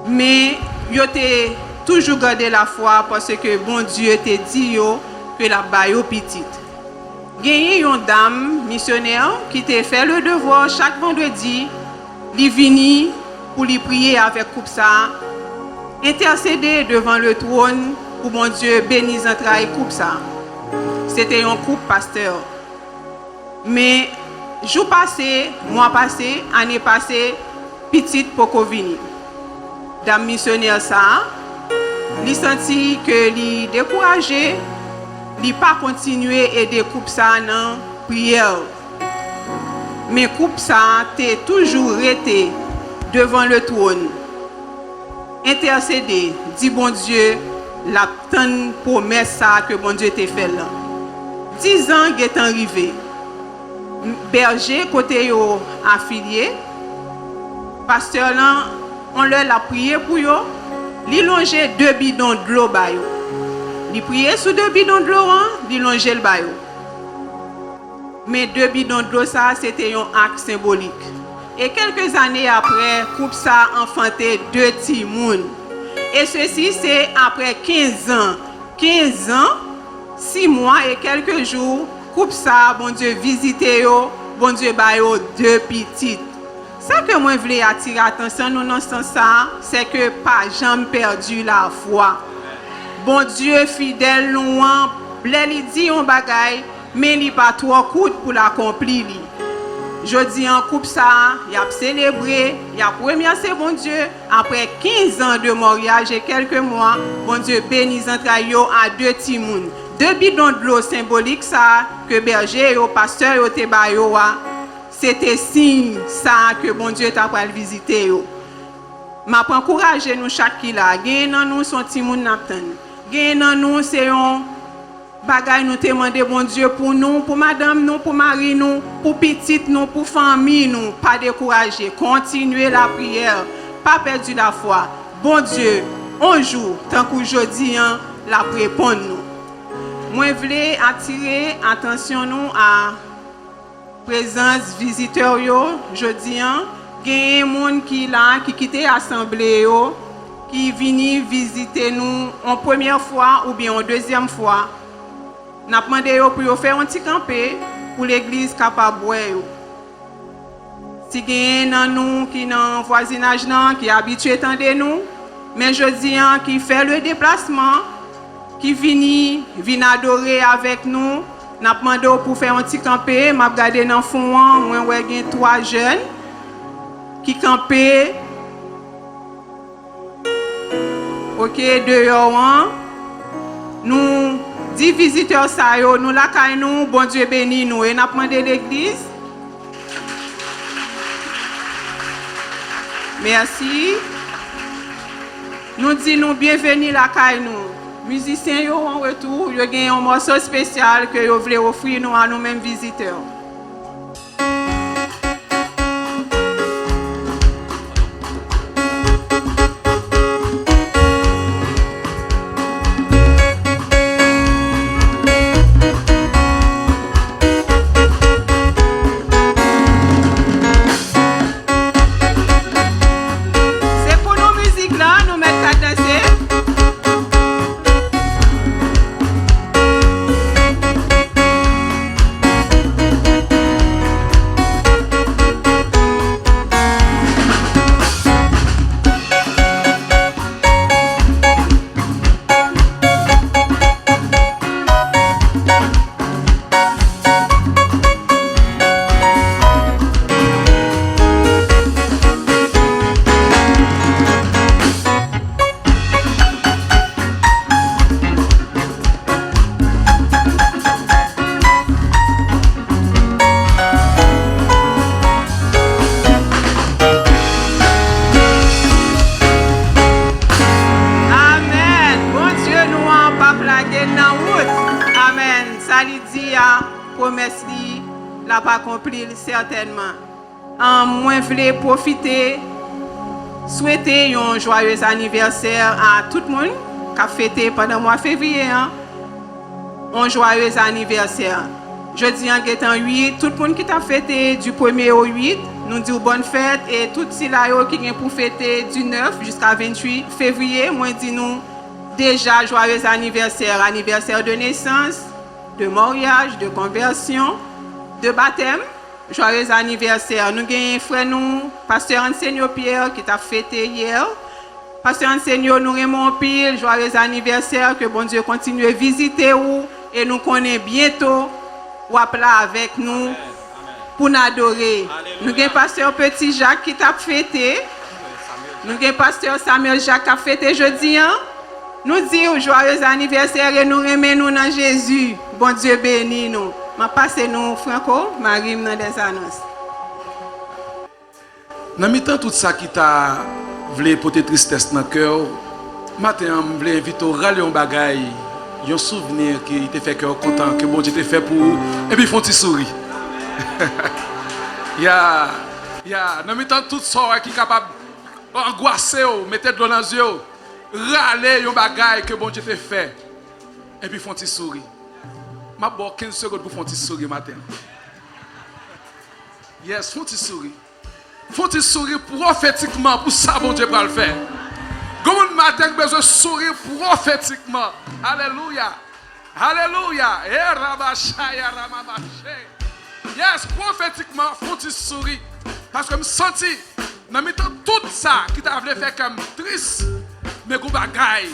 Mais il a toujours gardé la foi parce que bon Dieu t'a dit que la baille petite. Il y a une dame missionnaire qui t'a fait le devoir chaque vendredi, il vient pour lui prier avec couple ça, intercéder devant le trône pour mon Dieu bénisse entre les couple ça. C'était un couple pasteur. Mais jour passé, mois passé, année passée, petite pour venir. Dame missionnaire ça, il senti que il découragé, il pas continuer à aider couple ça dans prière. Mais couple ça t'es toujours resté devant le trône. Intercéder, dit bon Dieu, la tante promesse ça que bon Dieu t'a fait là. 10 ans est arrivé. Berger côté yo affilié. Pasteur là, on leur a prié pour yo. Li longe 2 bidons de l'eau ba yo. Li prié sur 2 bidons de l'eau, li longe le ba yo. Mais 2 bidons de l'eau ça c'était un acte symbolique. Et quelques années après, couple ça enfanté 2 petits moun. Et ceci c'est après 15 ans. 15 ans, 6 mois et quelques jours, couple ça bon Dieu visité yo, bon Dieu ba yo 2 petites. Ça que moi je voulais attirer attention nous dans ce sens c'est que pas jamais perdu la foi. Bon Dieu fidèle loin, il dit un bagay, mais il pas trop coûte pour l'accomplir. Jodi en coupe ça, il a célébré, il a remercié bon Dieu. Après 15 ans de mariage et quelques mois, bon Dieu bénit entrailles à 2 timouns. 2 bidons de l'eau symboliques ça que berger et pasteur et te bayo c'était signe ça que bon Dieu t'a pas visiter yo. M'a encourager nous chaque qui là, gagne dans nous son timoun n'attend. Gagne dans nous c'est un bagay nous demander bon Dieu pour nous, pour madame nous, pour mari nous, pour petite nous, pour famille nous, pas décourager, continuer la prière, pas perdre la foi. Bon Dieu, un jour, tant qu'aujourd'hui, la répondre nous. Moi voulais attirer attention nous à présence visiteur yo, jeudi gen monde qui là qui quitter assemblée yo, qui vini visiter nous en première fois ou bien en deuxième fois. N'a demandé pour faire un petit campé pour l'église capable boire. Si gen nan nous qui dans voisinage nan qui habitué tande nous, mais jeudi qui fait le déplacement, qui vient adorer avec nous, n'a demandé pour faire un petit campé, m'a regardé dans fond, moi ouais gen 3 jeunes qui campaient. OK, dehors nous 10 visiteurs ça yo, nous la kay nous, bon Dieu béni nous et n'a demandé l'église. Merci. Nous disons bienvenue la kay nous. Musiciens yo en retour, yo gen un morceau spécial que yo voulez offrir nous à nous-mêmes visiteurs. Certainement. Moi, je voulais profiter, souhaiter un joyeux anniversaire à tout le monde qui a fêté pendant le mois de février. Un joyeux anniversaire. Jeudi en 8, tout le monde qui a fêté du 1er au 8, nous disons bonne fête et tout ceux qui ont pour fêter du 9 jusqu'à 28 février, moi dis nous déjà joyeux anniversaire, anniversaire de naissance, de mariage, de conversion, de baptême. Joyeux anniversaire. Nous avons un frère, nous, pasteur Enseigneur Pierre, qui t'a fêté hier. Pasteur Enseigneur, nous Raymond Pile, joyeux anniversaire. Que bon Dieu continue à visiter vous et nous connaît bientôt ou là avec nous pour nous adorer. Nous avons pasteur Petit Jacques qui t'a fêté. Nous avons pasteur Samuel Jacques qui a fêté jeudi. Nous disons joyeux anniversaire et nous remercions nous dans Jésus. Bon Dieu béni nous. Je passe nous Franco, Marie dans des annonces. Dans mi-temps tout ça qui t'a voulu porter tristesse dans le cœur, matin je voulais inviter à râler un bagay, un souvenir qui te fait cœur content que bon Dieu t'a fait pour et puis font petit sourire. Dans mi-temps tout ça qui est capable d'angoisser, mettre de l'eau dans les yeux, râler un bagay que bon Dieu t'a fait et puis font petit sourire. Je vais 15 secondes pour faire un petit sourire matin. Yes, font un petit sourire. Font un petit sourire prophétiquement pour ça, bon Dieu va le faire. Comme un matin, besoin de sourire prophétiquement. Alléluia. Alléluia. Yes, prophétiquement, font un petit sourire. Parce que je me sens, dans le temps, tout ça qui t'a voulu faire comme triste, mais comme bagaille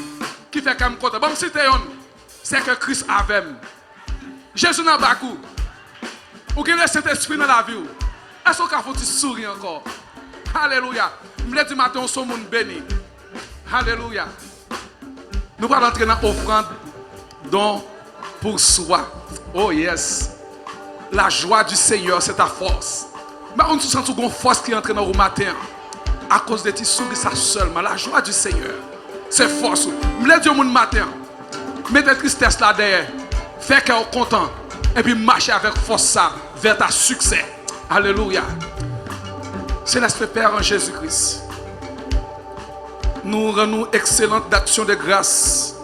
qui fait comme content. Bon, c'est que Christ avait. Jésus n'a pas coup. Ou qu'il y a le Saint-Esprit dans la vie. Est-ce qu'on a fait un sourire encore? Alléluia. Je me dis matin, on est monde béni. Alléluia. Nous allons entrer dans l'offrande don pour soi. Oh yes. La joie du Seigneur, c'est ta force. Mais on se sent une force qui entre dans le matin. À cause de tes souris, ça seulement. La joie du Seigneur, c'est force. Je me dis au matin, mettez tristesse là derrière. Fais qu'elle est content. Et puis marcher avec force ça vers ta succès. Alléluia. Céleste Père en Jésus-Christ. Nous rendons excellente d'action de grâce.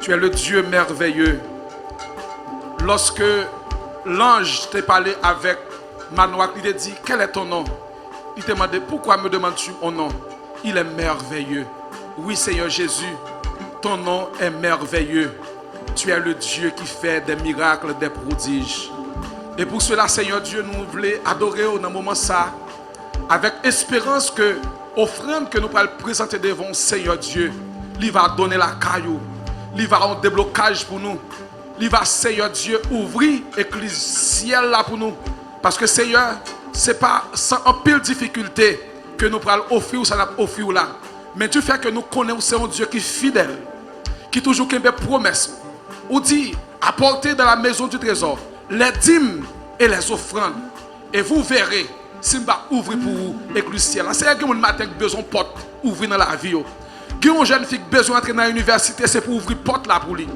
Tu es le Dieu merveilleux. Lorsque l'ange t'a parlé avec Manoach, il t'a dit, quel est ton nom? Il t'a demandé, pourquoi me demandes-tu mon nom? Il est merveilleux. Oui, Seigneur Jésus, ton nom est merveilleux. Tu es le Dieu qui fait des miracles, des prodiges. Et pour cela, Seigneur Dieu, nous voulons adorer au moment ça, avec espérance que l'offrande que nous allons présenter devant Seigneur Dieu, il va donner la caillou, il va un déblocage pour nous, il va, Seigneur Dieu, ouvrir le ciel là pour nous. Parce que Seigneur, ce n'est pas sans un pile difficulté que nous allons offrir ou ça va offrir là. Mais tu fais que nous connaissons un Dieu qui est fidèle, qui toujours qui a des promesses. Ou dit, apportez dans la maison du trésor les dîmes et les offrandes. Et vous verrez, si je vais ouvrir pour vous et le ciel. C'est un matin qui a besoin de porte ouvrir dans la vie. Qui une jeune fille qui a besoin d'entrer dans l'université, c'est pour ouvrir porte là pour lui.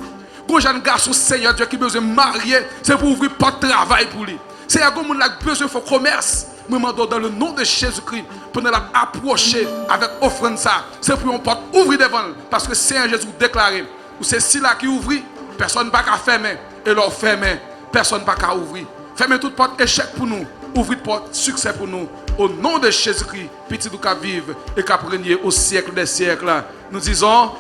Qui un jeune garçon, Seigneur Dieu, qui a besoin de marier, c'est pour ouvrir porte de travail pour lui. C'est un qui a besoin de faire commerce. Nous demandons dans le nom de Jésus-Christ pour nous approcher avec offrande ça. C'est pour une porte ouvrir devant. Parce que Seigneur Jésus déclaré, ou c'est si là qui ouvre, personne ne peut pas fermer. Et leur fermer, personne ne peut pas ouvrir. Fermez toute porte échec pour nous. Ouvrez porte succès pour nous. Au nom de Jésus-Christ, petit nous qui vivre et qui régner au siècle des siècles. Nous disons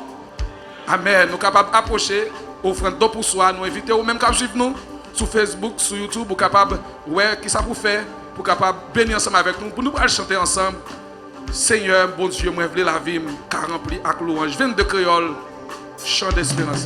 Amen. Nous sommes capables d'approcher, offrande pour soi. Nous invitons même qu'à suivre nous sur Facebook, sur YouTube, pour capable ouais qui ça pour faire, pour capable bénir ensemble avec nous, pour nous chanter ensemble. Seigneur, bon Dieu, moi je veux la vie, car rempli avec louange. 22 créoles, chant d'espérance.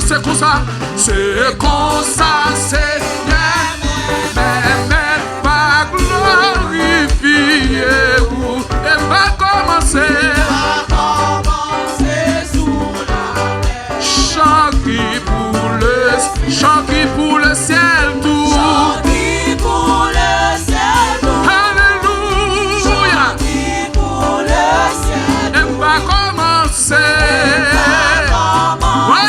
c'est comme ça, Seigneur. Mais pas glorifier vous. Et va commencer. Chant qui pour le ciel tout. Alléluia. Et va commencer. Oui,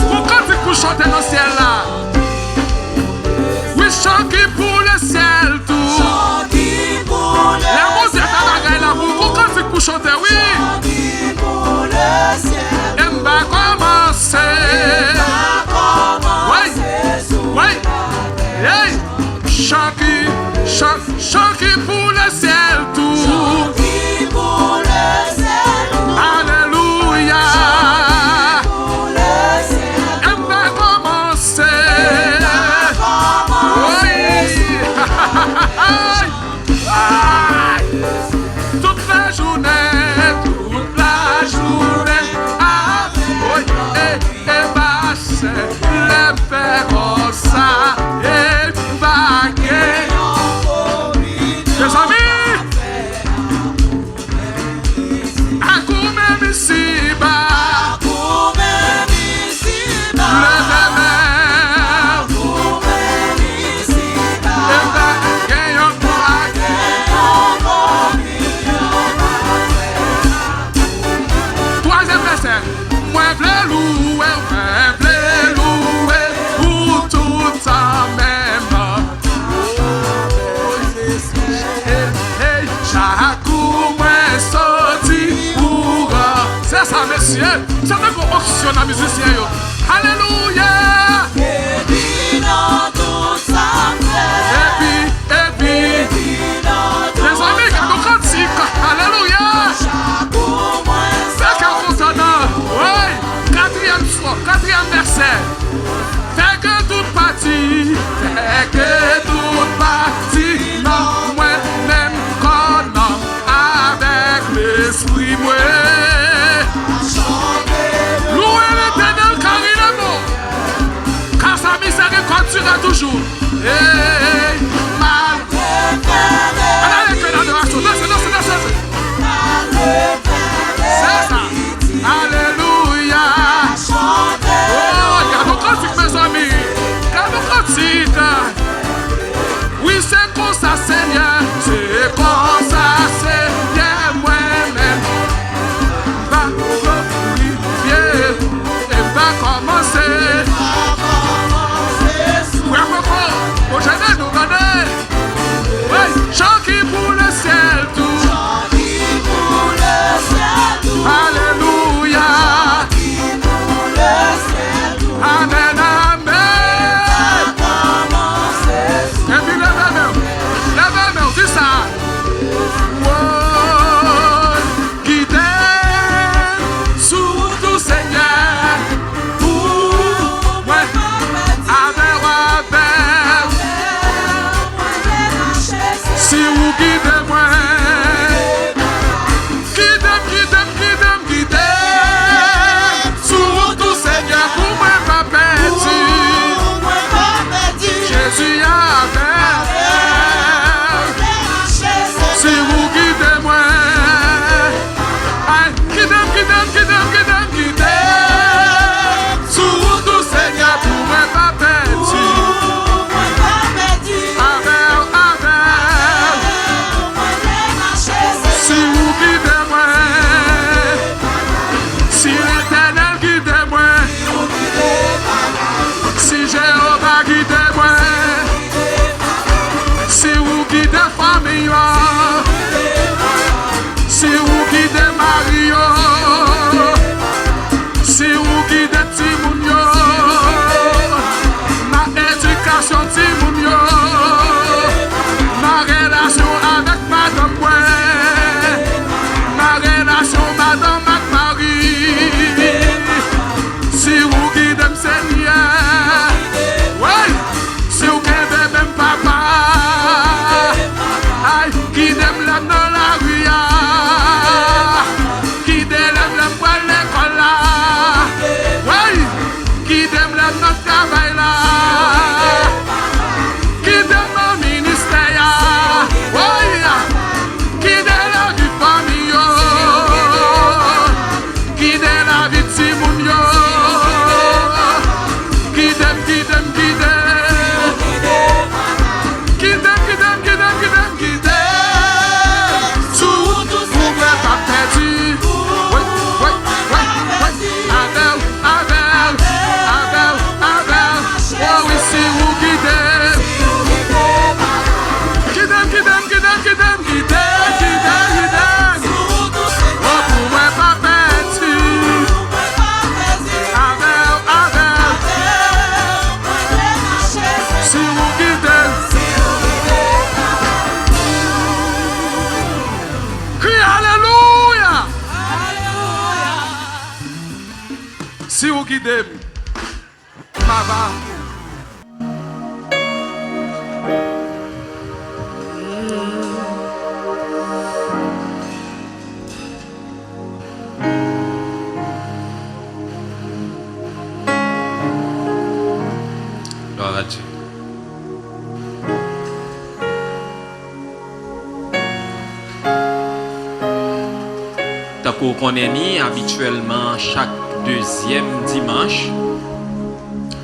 pourquoi tu peux chanter dans le ciel là? Oui, chant qui pour le ciel tout. La musique est à la pourquoi tu peux chanter? Oui. Et va commencer. Oui. Hey. Chant qui pour le ciel tout. Alléluia. Elle va commencer. Oui. Toute la journée. Ah, oui. Et va se le faire ça. Et va gagner. Mes amis. Akume misiba. Troisième verset. Moi louer pour tout ça même. Chaque moi sorti pour. C'est ça, messieurs. C'est un gros option à musicien. Alléluia. Et puis, les amis, quand nous cantique, alléluia. C'est qu'un contenant. Oui, quatrième verset. Fait que toute partie, non, moi-même, qu'on avec l'esprit, moi. Louez l'Éternel car il est bon, car sa miséricorde durera toujours. Hey, mal. Allez, que l'adoration, c'est ça. Alléluia. Oh, regarde nos cantiques, mes amis. Regarde nos cantiques. Oui, c'est comme ça, Seigneur. C'est comme ça, Seigneur. Moi-même. Va glorifier. Et va commencer. Oui, encore. Au jeune, nous connaît. Oui, chant qui pour le ciel tout. Alléluia. Amen, amen. Et puis levez-moi, dis ça. Oh, guidez sous tout Seigneur. Pour moi, avec. Si vous guidez moi. Guidez, sous tout Seigneur, pour moi, pas perdre. Guide-moi dans notre travail là. Guide-moi dans le ministère. Oh yeah. Guide la vie famille. Guide la vie de Simon. Guide-moi. Si vous guidez, ma va. Gloire à Dieu. Tant qu'on connaît habituellement chaque deuxième dimanche,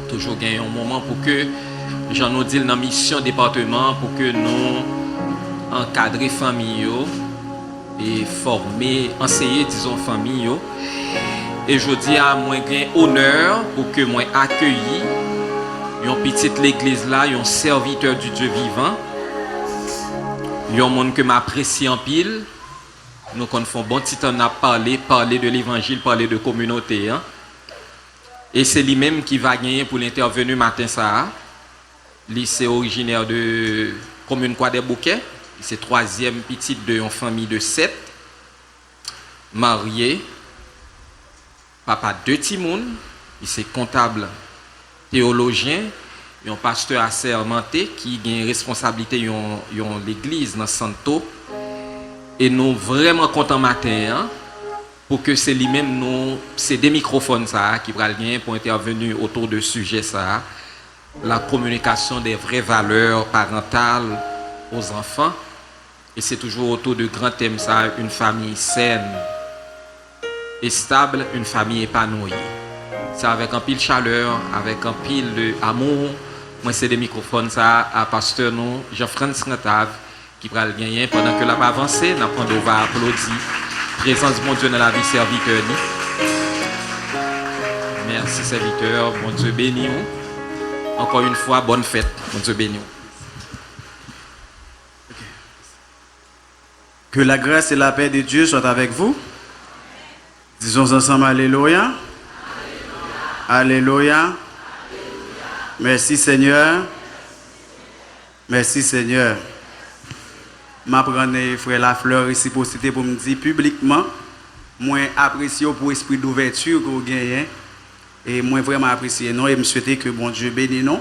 toujours gagner un moment pour que j'en nous dit dans la mission département pour que nous encadrer famille et former, enseigner disons famille. Et je dis à moi gain honneur pour que moi accueilli une petite l'église là, un serviteur du Dieu vivant, un monde que m'apprécie en pile. Nous faisons bon petit temps à parler de l'évangile, parler de communauté. Hein? Et c'est lui-même qui va gagner pour l'intervenir matin ça. Lui, c'est originaire de commune Croix des Bouquets. C'est troisième petite d'une famille de 7. Marié. Papa de Timoun. Il c'est comptable théologien. Un pasteur assermenté qui a une responsabilité dans l'église dans Santo. Et nous vraiment contents matin hein, pour que c'est lui-même nous c'est des microphones ça qui va gagner pour intervenir autour de sujet ça, la communication des vraies valeurs parentales aux enfants et c'est toujours autour de grands thèmes ça, une famille saine et stable, une famille épanouie. C'est avec un pile chaleur, avec un pile d'amour. Moi c'est des microphones ça à pasteur nous Jean-François Rentave qui va le gagner pendant que la va avancer, on va applaudir. Présence de mon Dieu dans la vie serviteur. Merci serviteur, bon Dieu béni. Encore une fois, bonne fête, bon Dieu béni. Que la grâce et la paix de Dieu soient avec vous. Disons ensemble Alléluia. Alléluia. Merci Seigneur. Merci Seigneur. Je prends frère Lafleur ici pour citer pour me dire publiquement, moi apprécie pour l'esprit d'ouverture que vous gagnez et moi vraiment apprécié non et me souhaiter que bon Dieu bénisse nous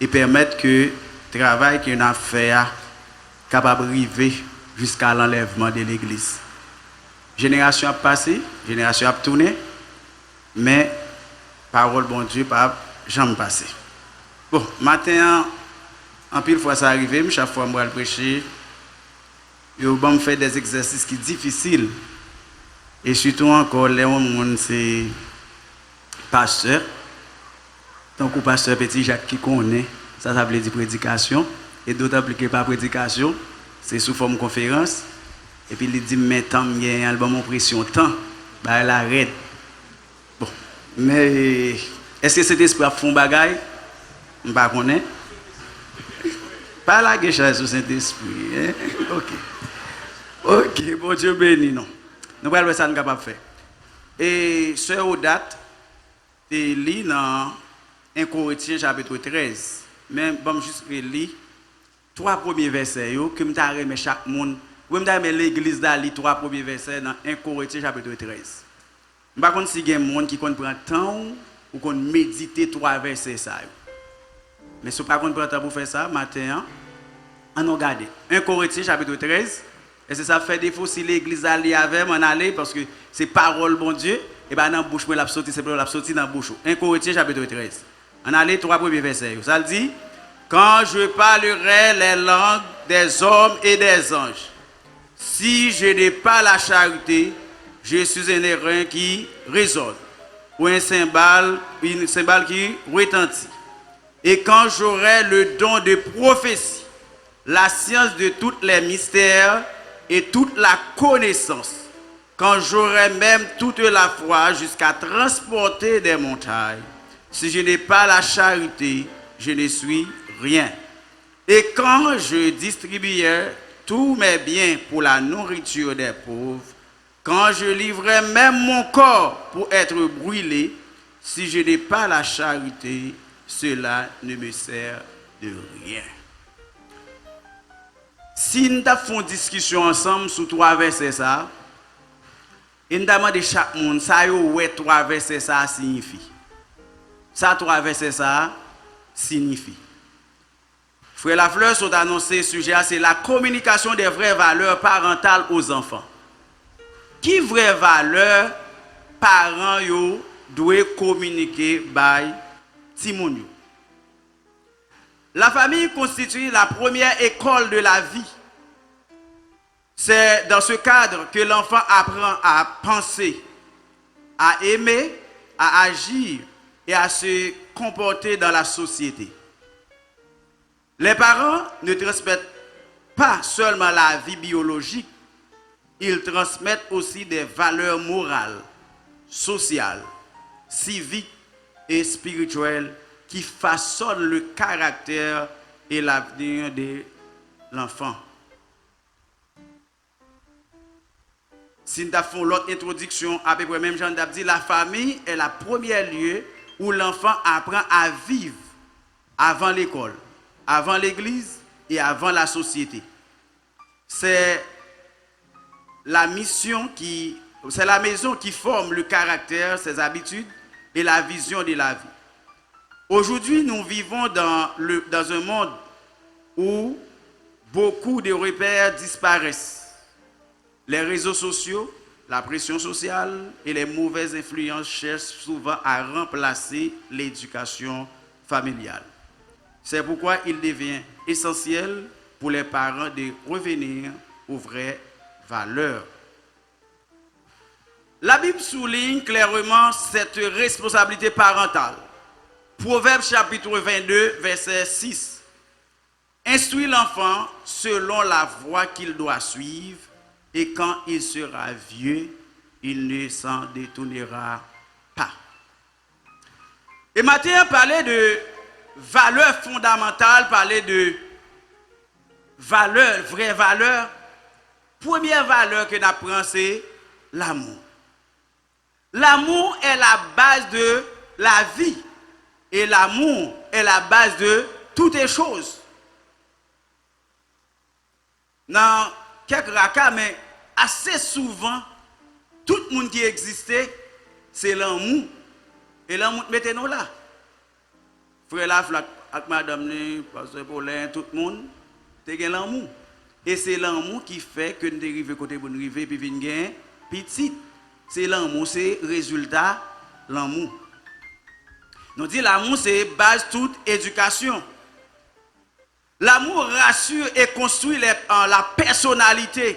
et permette que le travail qu'on a fait capable d'arriver jusqu'à l'enlèvement de l'église. Génération a passé, génération a tourné, mais parole bon Dieu pas jamais passé. Bon, matin en pile fois ça arrive, chaque fois moi le prêcher yo bon faire des exercices qui difficiles et surtout encore les gens c'est pasteur donc au pasteur Petit Jacques qui connaît ça veut dire prédication et d'autres appliquer par prédication c'est sous forme conférence et puis il dit mais tant il y a un album en pression temps bah elle arrête bon mais est-ce que cet esprit a fond bagaille on pas connaît pas la guécha sur Saint-Esprit hein? OK, bon Dieu béni non. Nous allons voir ça nous capable faire. Et sœur Odate est lu dans 1 Corinthiens chapitre 13. Même bon juste lire trois premiers versets yo que m'ta remet chaque monde. Ou m'ta remet l'église là lire trois premiers versets dans 1 Corinthiens chapitre 13. Par contre si gen monde qui prend temps ou qu'on méditer trois versets ça yo. Mais si pas qu'on prend temps pour faire ça matin on regarde 1 Corinthiens chapitre 13. Et c'est ça fait défaut si l'église allie avec on aller parce que c'est parole bon Dieu et bien dans la bouche, la sortie, c'est pour la sortie dans la bouche. 1 Corinthiens chapitre 13. On a les 3 premiers versets. Ça dit, quand je parlerai les langues des hommes et des anges, si je n'ai pas la charité, je suis un airain qui résonne, ou un cymbale qui retentit. Et quand j'aurai le don de prophétie, la science de tous les mystères et toute la connaissance, quand j'aurai même toute la foi jusqu'à transporter des montagnes, si je n'ai pas la charité, je ne suis rien. Et quand je distribuerai tous mes biens pour la nourriture des pauvres, quand je livrerai même mon corps pour être brûlé, si je n'ai pas la charité, cela ne me sert de rien. Si nous avons une discussion ensemble sur 3 versets, ça, et nous demandons chaque monde, ça y 3 versets, ça signifie. Ça, 3 versets, ça signifie. Frère Lafleur, sont annoncé, le sujet, c'est la communication des vraies valeurs parentales aux enfants. Qui vraies valeurs parents doivent communiquer by Timoun? La famille constitue la première école de la vie. C'est dans ce cadre que l'enfant apprend à penser, à aimer, à agir et à se comporter dans la société. Les parents ne transmettent pas seulement la vie biologique, ils transmettent aussi des valeurs morales, sociales, civiques et spirituelles qui façonnent le caractère et l'avenir de l'enfant. Si nous avons l'autre introduction, à peu près même Jean dit, la famille est la première lieu où l'enfant apprend à vivre avant l'école, avant l'église et avant la société. C'est la maison qui forme le caractère, ses habitudes et la vision de la vie. Aujourd'hui, nous vivons dans un monde où beaucoup de repères disparaissent. Les réseaux sociaux, la pression sociale et les mauvaises influences cherchent souvent à remplacer l'éducation familiale. C'est pourquoi il devient essentiel pour les parents de revenir aux vraies valeurs. La Bible souligne clairement cette responsabilité parentale. Proverbe chapitre 22, verset 6. Instruis l'enfant selon la voie qu'il doit suivre, et quand il sera vieux, il ne s'en détournera pas. Et Matthieu parlait de valeurs fondamentales, parlait de valeurs, vraies valeurs. Première valeur que nous apprenons, c'est l'amour. L'amour est la base de la vie. Et l'amour est la base de toutes les choses. Dans quelques rakas, mais assez souvent, tout le monde qui existait, c'est l'amour. Et l'amour, mettez-nous là. Frère Lafleur, avec madame, pasteur Paulin, tout le monde, c'est l'amour. Et c'est l'amour qui fait que nous arrivons côté pour nous arriver, puis nous avons petit. C'est l'amour, c'est résultat, l'amour. Nous disons l'amour, c'est base toute éducation. L'amour rassure et construit la personnalité.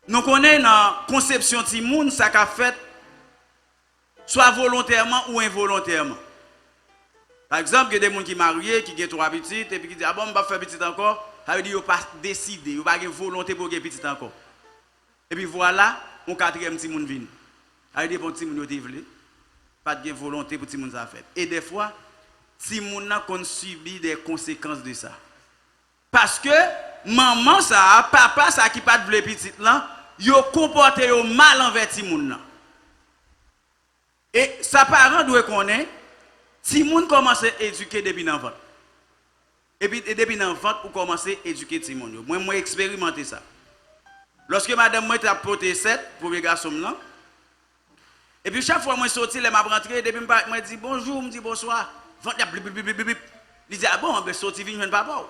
Nous connaissons la conception de monde, ça qu'a fait soit volontairement ou involontairement. Par exemple, il y a des gens qui sont mariés, qui ont 3 petites, et puis qui disent, ah bon, je ne vais pas faire petite encore. Ça veut dire qu'ils n'ont pas décidé, ils n'ont pas de volonté pour faire petite encore. Et puis voilà, un 4e petit monde vient. Ça veut dire que petit monde ne pas de volonté pour petit monde à faire. Et des fois, petit monde a subi des conséquences de ça. Parce que maman, ça, papa, ça qui pas de petite là, ils ont comporté mal envers petit monde. Et sa parent doit connaître. Si les gens commencent à éduquer depuis l'enfant, et puis depuis l'enfant, vous commencez à éduquer les gens. Moi, j'ai expérimenté ça. Lorsque madame m'a porté 7 pour les garçons, et puis chaque fois que je suis sorti, je suis rentré, depuis je me dis bonjour, je me dis bonsoir. Il dit ah bon, je suis sorti, je ne viens pas.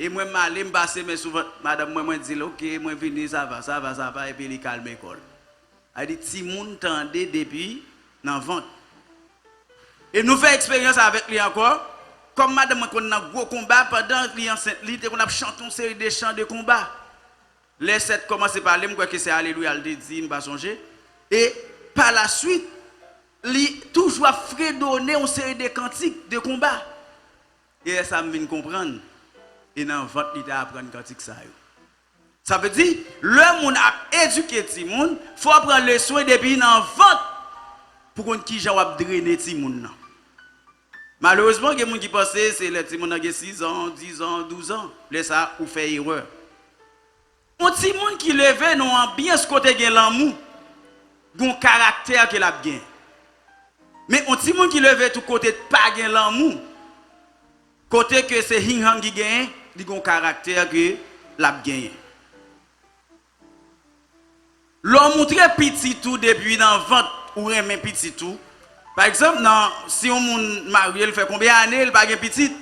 Et moi, je me passe, mais souvent, madame, moi, je dis, ok, moi, venu, ça va, et puis il calme l'école. Elle dit, si moun tende depuis, dans la vente. Et nous faisons expérience avec lui encore. Comme madame, on a un gros combat pendant l'enceinte, on a chanté une série de chants de combat. Les 7 commencent à parler, je crois que c'est Alléluia, elle dit, je ne pas songer. Et par la suite, il toujours fredonné une série de cantiques de combat. Et ça me vient comprendre. Et dans la vente, il a appris un cantique ça. Ça veut dire, le monde a éduqué tout le monde, il faut prendre le soin depuis dans la vente pour qu'on qui va drainer tout le monde. Malheureusement, il y a des gens qui pensent que c'est les gens qui ont 6 ans, 10 ans, 12 ans. Là, ça, ou fait erreur. Un petit monde qui lève dans l'ambiance côté de l'amour, un caractère qu'il a bien. Mais un petit monde qui lève tout côté de pas de l'amour, côté que c'est hing-hang qui gagne, il a un caractère que l'a bien. L'homme montre petit tout depuis dans le ventre ou remet petit tout. Par exemple, si on marié, il fait combien d'années, il n'a pas de petit.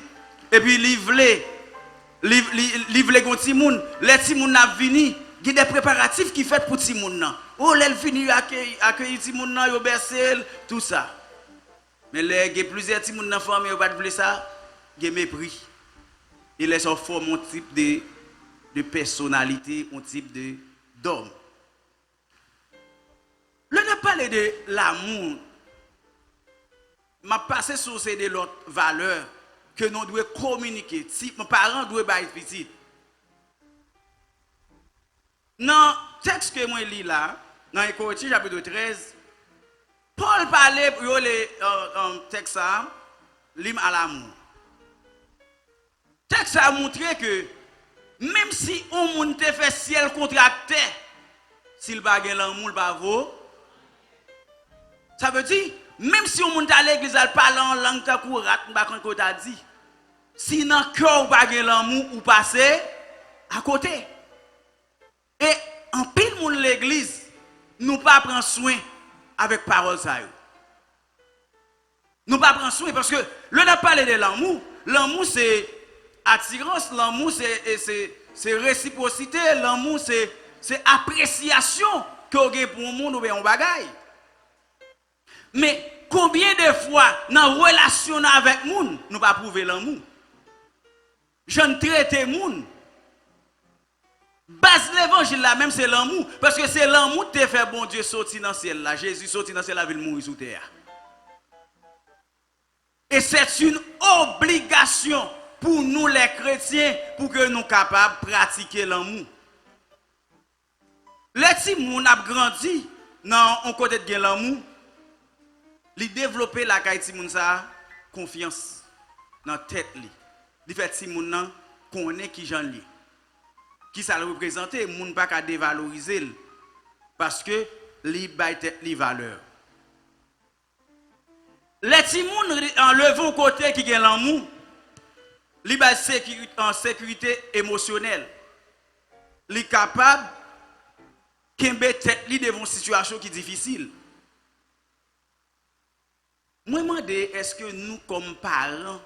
Et puis, il veut un petit monde. Les petits monde n'a venu, il y a des préparatifs qui fait pour petit monde. Oh, il finit accueillir petit monde, il bercer, tout ça. Mais il y a plusieurs petits monde dans la famille, il n'y a pas de ça, il y a mépris. Il laisse former un type de personnalité, un type d'homme. Le ne parler de l'amour, m'a passé sur ces de l'autre valeur que nous devons communiquer. Si mes parents doivent être petits. Dans le texte que moi lis là, dans les Corinthiens chapitre 13, Paul parlait pour le texte ça, l'hymne à l'amour. Le texte a montré que même si on monde te fait ciel contracté, s'il pas gagne l'amour, il pas vaut. Ça veut dire, même si on monte à l'église, elle parle en langue, ta courate, on va quand t'a dit. Si dans le cœur, on pas l'amour, ou passer à côté. Et en pile monde l'église, nous pas prendre soin avec parole ça. Nous pas prendre soin parce que le n'a parlé de l'amour. L'amour c'est attirance, l'amour c'est réciprocité, l'amour c'est appréciation que vous avez pour le monde ou bien un bagaille. Mais combien de fois dans la relation avec les gens, nous ne pas prouver l'amour? Je ne traite les gens. Base l'évangile là même c'est l'amour. Parce que c'est l'amour qui fait bon Dieu sortir dans le ciel là. Jésus sortir dans le ciel là, il mourir sous terre. Et c'est une obligation pour nous les chrétiens pour que nous soyons capables de pratiquer l'amour. Les petits gens ont grandi dans un côté de l'amour. Li développer la kaiti moun sa confiance dans tête li. Li fait ti moun nan connaît qui jan li. Qui ça le représenter moun pas ka dévaloriser parce que li bay tête li valeur. Les ti moun en levant côté qui gen l'amour, li bay en sécurité émotionnelle. Li capable kembe tête li devant situation qui difficile. Moi, je me demande, est-ce que nous, comme parents,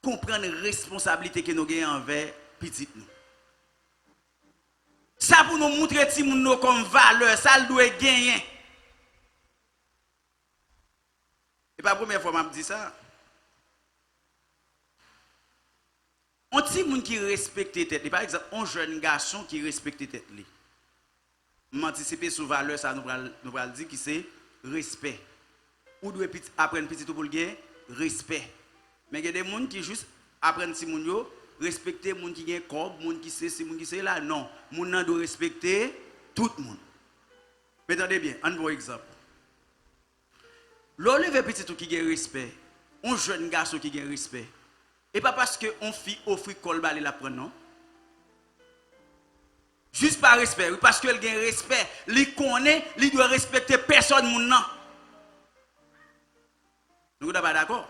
comprenons la responsabilité que nous avons envers petit nous? Ça pour nous montrer que nous comme valeur, ça doit gagner. Et pas la première fois que je dis ça. Un petit monde qui respecte tête, par exemple, un jeune garçon qui respecte tête. M'anticiper sur valeur, ça nous va le dire qui c'est respect. Ou doit apprendre petit tout pour le gain, respect. Mais il y a des gens qui juste apprennent si moun yo, respecter les gens qui gagne corps, les gens qui sait si moun qui sait là. Non, les gens doivent respecter tout le monde. Mais attendez bien, un bon exemple. L'enlever petit tout qui gagne respect, un jeune garçon qui gagne respect. Et pas parce qu'on fille offre col balé la prendre non. Juste par respect, parce qu'elle gagne respect, il connaît, il doit respecter personne moun non. Nous ne sommes pas d'accord.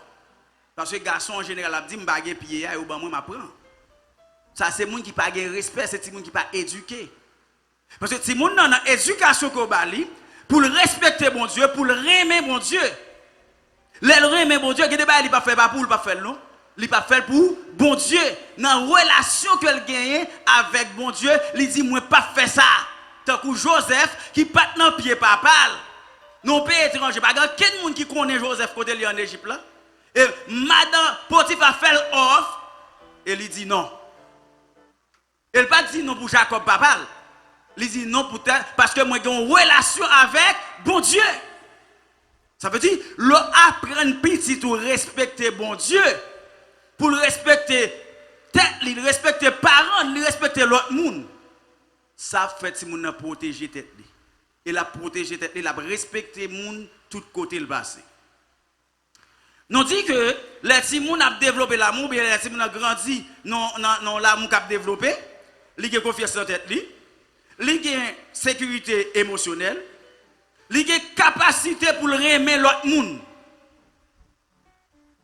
Parce que les garçons en général, ils disent que je pied et moi m'apprend. Ça, c'est les gens qui n'ont pas de respect, c'est les gens qui ne sont pas éduqués. Parce que si les gens ont une éducation pour le respecter mon Dieu, pour le aimer mon Dieu. Le aimer mon Dieu, il ne peut pas faire pour le pas faire non. Il pas fait pour bon Dieu. Dans la relation qu'elle gagne avec bon Dieu, il dit moi pas fait ça. Tant que Joseph qui pas dans pied papal. Non pays étranger, pas quelqu'un monde qui connaît Joseph côté lui en Égypte là. Et madame Potiphar fait off et il dit non. Elle pas dit non pour Jacob papal. Il dit non pour parce que moi j'ai une relation avec bon Dieu. Ça veut dire le apprendre petit ou respecter bon Dieu pour le respecter tête, il respecter parents, il respecter l'autre monde. Ça fait si moun protéger tête li. Et la protéger tête li, la respecter moun tout côté le passé. Nous dit que les petits moun a développé l'amour, bien les petits moun a grandi non l'amour qu'a développé, li gen confiance en tête li, li gen sécurité émotionnelle, li gen capacité pour aimer l'autre monde.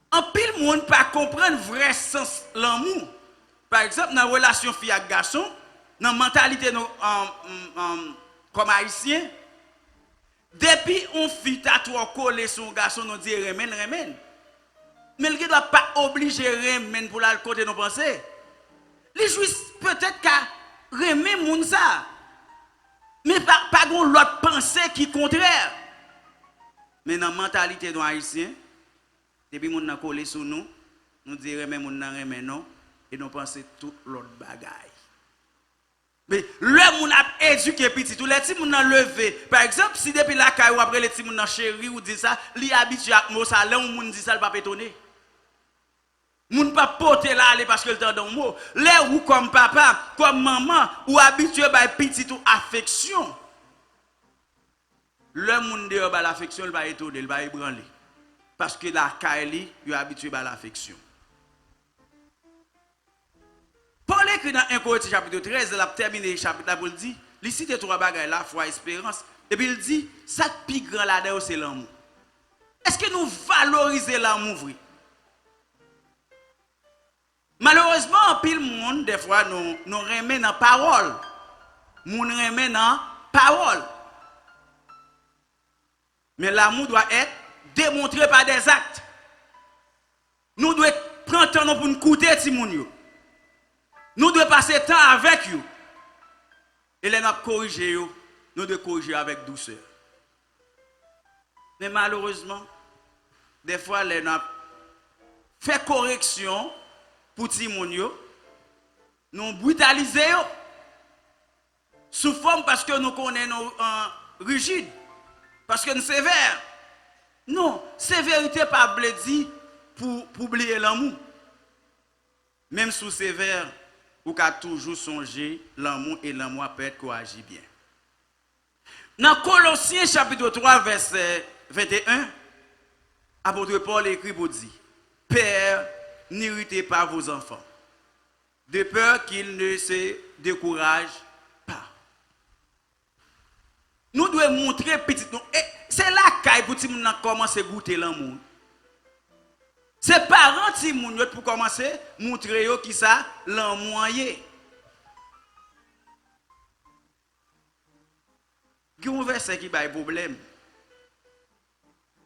En pile monde pas comprendre vrai sens l'amour. Par exemple dans relation fille avec garçon, dans mentalité comme haïtien, depuis on fille t'a trop collé son garçon on dit remen. Mais il ne doit pas obliger remen pour la côté nos pensées. Les juifs peut-être qu'à remen moun ça. Mais pas l'autre pensée qui contraire. Mais dans la mentalité de haïtien, depuis que nous avons collé sur nous, nous disons que nous avons non, et nous pensons tout l'autre bagaille. Mais le monde a éduqué petit, tous les petits gens ont levé. Par exemple, si depuis la caille ou après les petits gens chéri ou dit ça, li habitué à mot ça, là où monde dit ça, il pas étonné. Moun pas porter là aller parce que le temps d'un mot. Là où comme papa, comme maman, ou habitué à petit ou affection. Le monde de l'affection, il va étonner, il va ébranler. Parce que la caille, il est habitué à l'affection. Paul écrit dans 1 Corinthiens chapitre 13, il a terminé le chapitre là pour le dire, il cite trois bagages là, foi, espérance, et puis il dit, ça plus grand là-dedans c'est l'amour. Est-ce que nous valorisons l'amour vrai? Malheureusement, en pile monde, des fois, nous remet dans la parole. Nous remet dans la parole. Mais l'amour doit être démontré par des actes. Nous devons prendre temps pour nous écouter ces gens. Nous devons passer temps avec eux. Et les nous corriger, nous devons corriger avec douceur. Mais malheureusement, des fois, les nous fait correction pour ces gens, nous brutaliser sous forme parce que nous connaissons rigide, parce que nous sommes sévères. Non, sévérité pas bledi pour oublier l'amour. Même sous sévère, vous pouvez toujours songer l'amour et l'amour peut être coagit bien. Dans Colossiens chapitre 3 verset 21, apôtre Paul écrit pour dire, Père, n'irritez pas vos enfants, de peur qu'ils ne se découragent pas. Nous devons montrer petit nous. C'est là qu'il faut commencer à goûter l'amour. C'est parents qui pour commencer à montrer qui ça l'amour. Il y a un verset qui a un problème.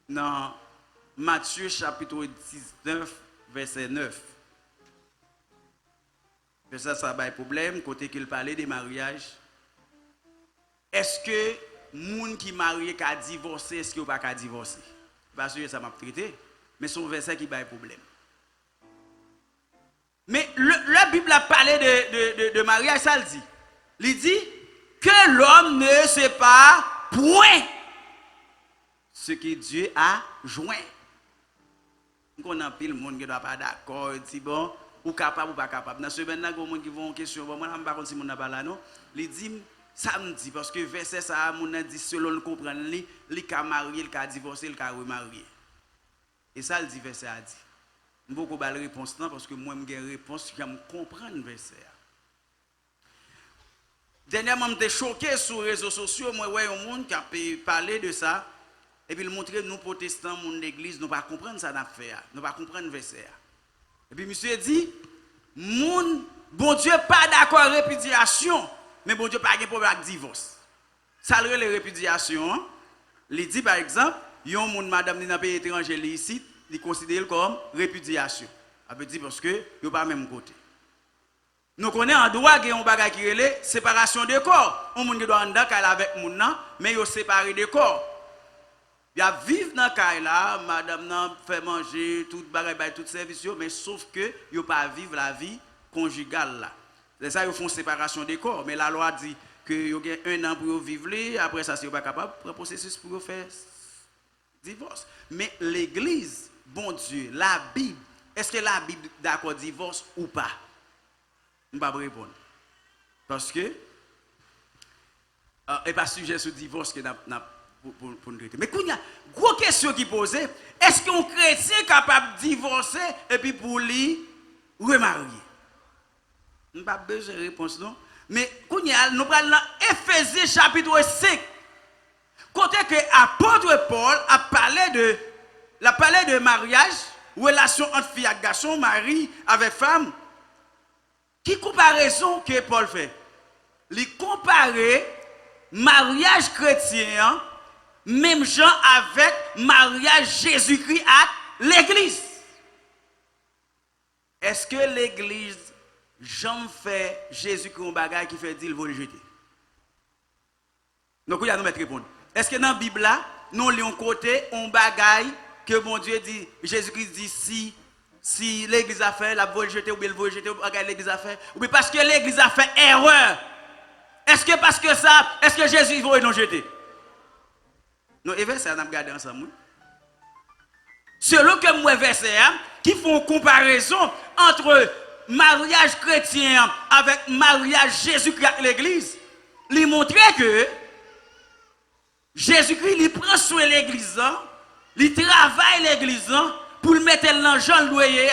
Dans Matthieu chapitre 19, verset 9. Ça a un problème, côté qu'il parlait des mariages. Est-ce que les gens qui marient qui divorcé, est-ce qu'ils ne peuvent pas divorcer? Parce que ça m'a traité, mais c'est un verset qui a un problème. Mais la Bible a parlé de mariage, ça le dit. Il dit que l'homme ne sait pas point ce que Dieu a joint. On a pile monde qui ne doit pas d'accord, dit bon, ou capable ou pas capable. Dans ce moment-là, il y a des gens qui vont en question, bon, moi je ne sais pas si on n'a pas là, non. Il dit samedi, parce que verset ça, on a dit selon le comprendre, il a marié, il a divorcé, il a remarié. Et ça, le dit verset a dit. Je ne vais pas répondre réponse parce que moi, j'ai une réponse qui me comprendre le verset. Dernièrement, je suis choqué sur les réseaux sociaux, moi, ouais, un monde qui a parlé de ça. Et puis, il montre nous, protestants, mon église, nous ne pas comprendre ça d'affaire. Nous ne pas comprendre le verset. Et puis, monsieur dit, bon Dieu, pas d'accord avec répudiation, mais bon Dieu, pas de problème avec divorce. Ça, les répudiations, il dit, par exemple, yon moun madame dans un pays étranger ici, il considère comme répudiation. Ça veut dire parce que yo pas même côté. Nous connaissons en droit qu'il y a un bagage qui est séparation des corps. On monde doit en dedans avec moun nan, mais yo séparé des corps. Il a vivre dans caille là, madame nan fait manger tout bagage tout service mais sauf que yo pas vivre la vie conjugale là. C'est ça ils font séparation des corps, mais la loi dit que yo gen 1 an pour vivre après ça c'est pas capable prendre processus pour faire divorce. Mais l'église, bon Dieu, la Bible, est-ce que la Bible d'accord divorce ou pas? Je ne vais pas répondre. Parce que et pas sujet sur divorce que pour nous traiter. Mais quand il y a une grosse question qui pose, est-ce qu'un chrétien est capable de divorcer et puis pour lui remarier? Je n'ai pas besoin de réponse non. Mais quand il y a nous parlons dans Éphésiens chapitre 5. Côté que l'apôtre Paul a parlé de mariage, relation entre fille et garçon, mari avec femme. Qui comparaison que Paul fait? Il compare mariage chrétien, même genre avec mariage Jésus-Christ à l'église. Est-ce que l'église, j'en fait Jésus-Christ un bagage qui fait dire il va le jeter? Donc, il y a nous mettre répondre. Est-ce que dans la Bible, là, nous lisons côté un bagage que mon Dieu dit, Jésus-Christ dit si l'église a fait, la va jeter ou bien le va jeter, ou bien l'église a fait, ou bien parce que l'église a fait erreur. Est-ce que parce que ça, est-ce que Jésus va nous jeter? Nous, et verset, on a regardé ensemble. Selon que moi, verset, qui font comparaison entre mariage chrétien avec mariage Jésus-Christ avec l'église, lui montrer que Jésus-Christ, il prend soin de l'église, il travaille l'église pour le mettre dans Jean le loyer.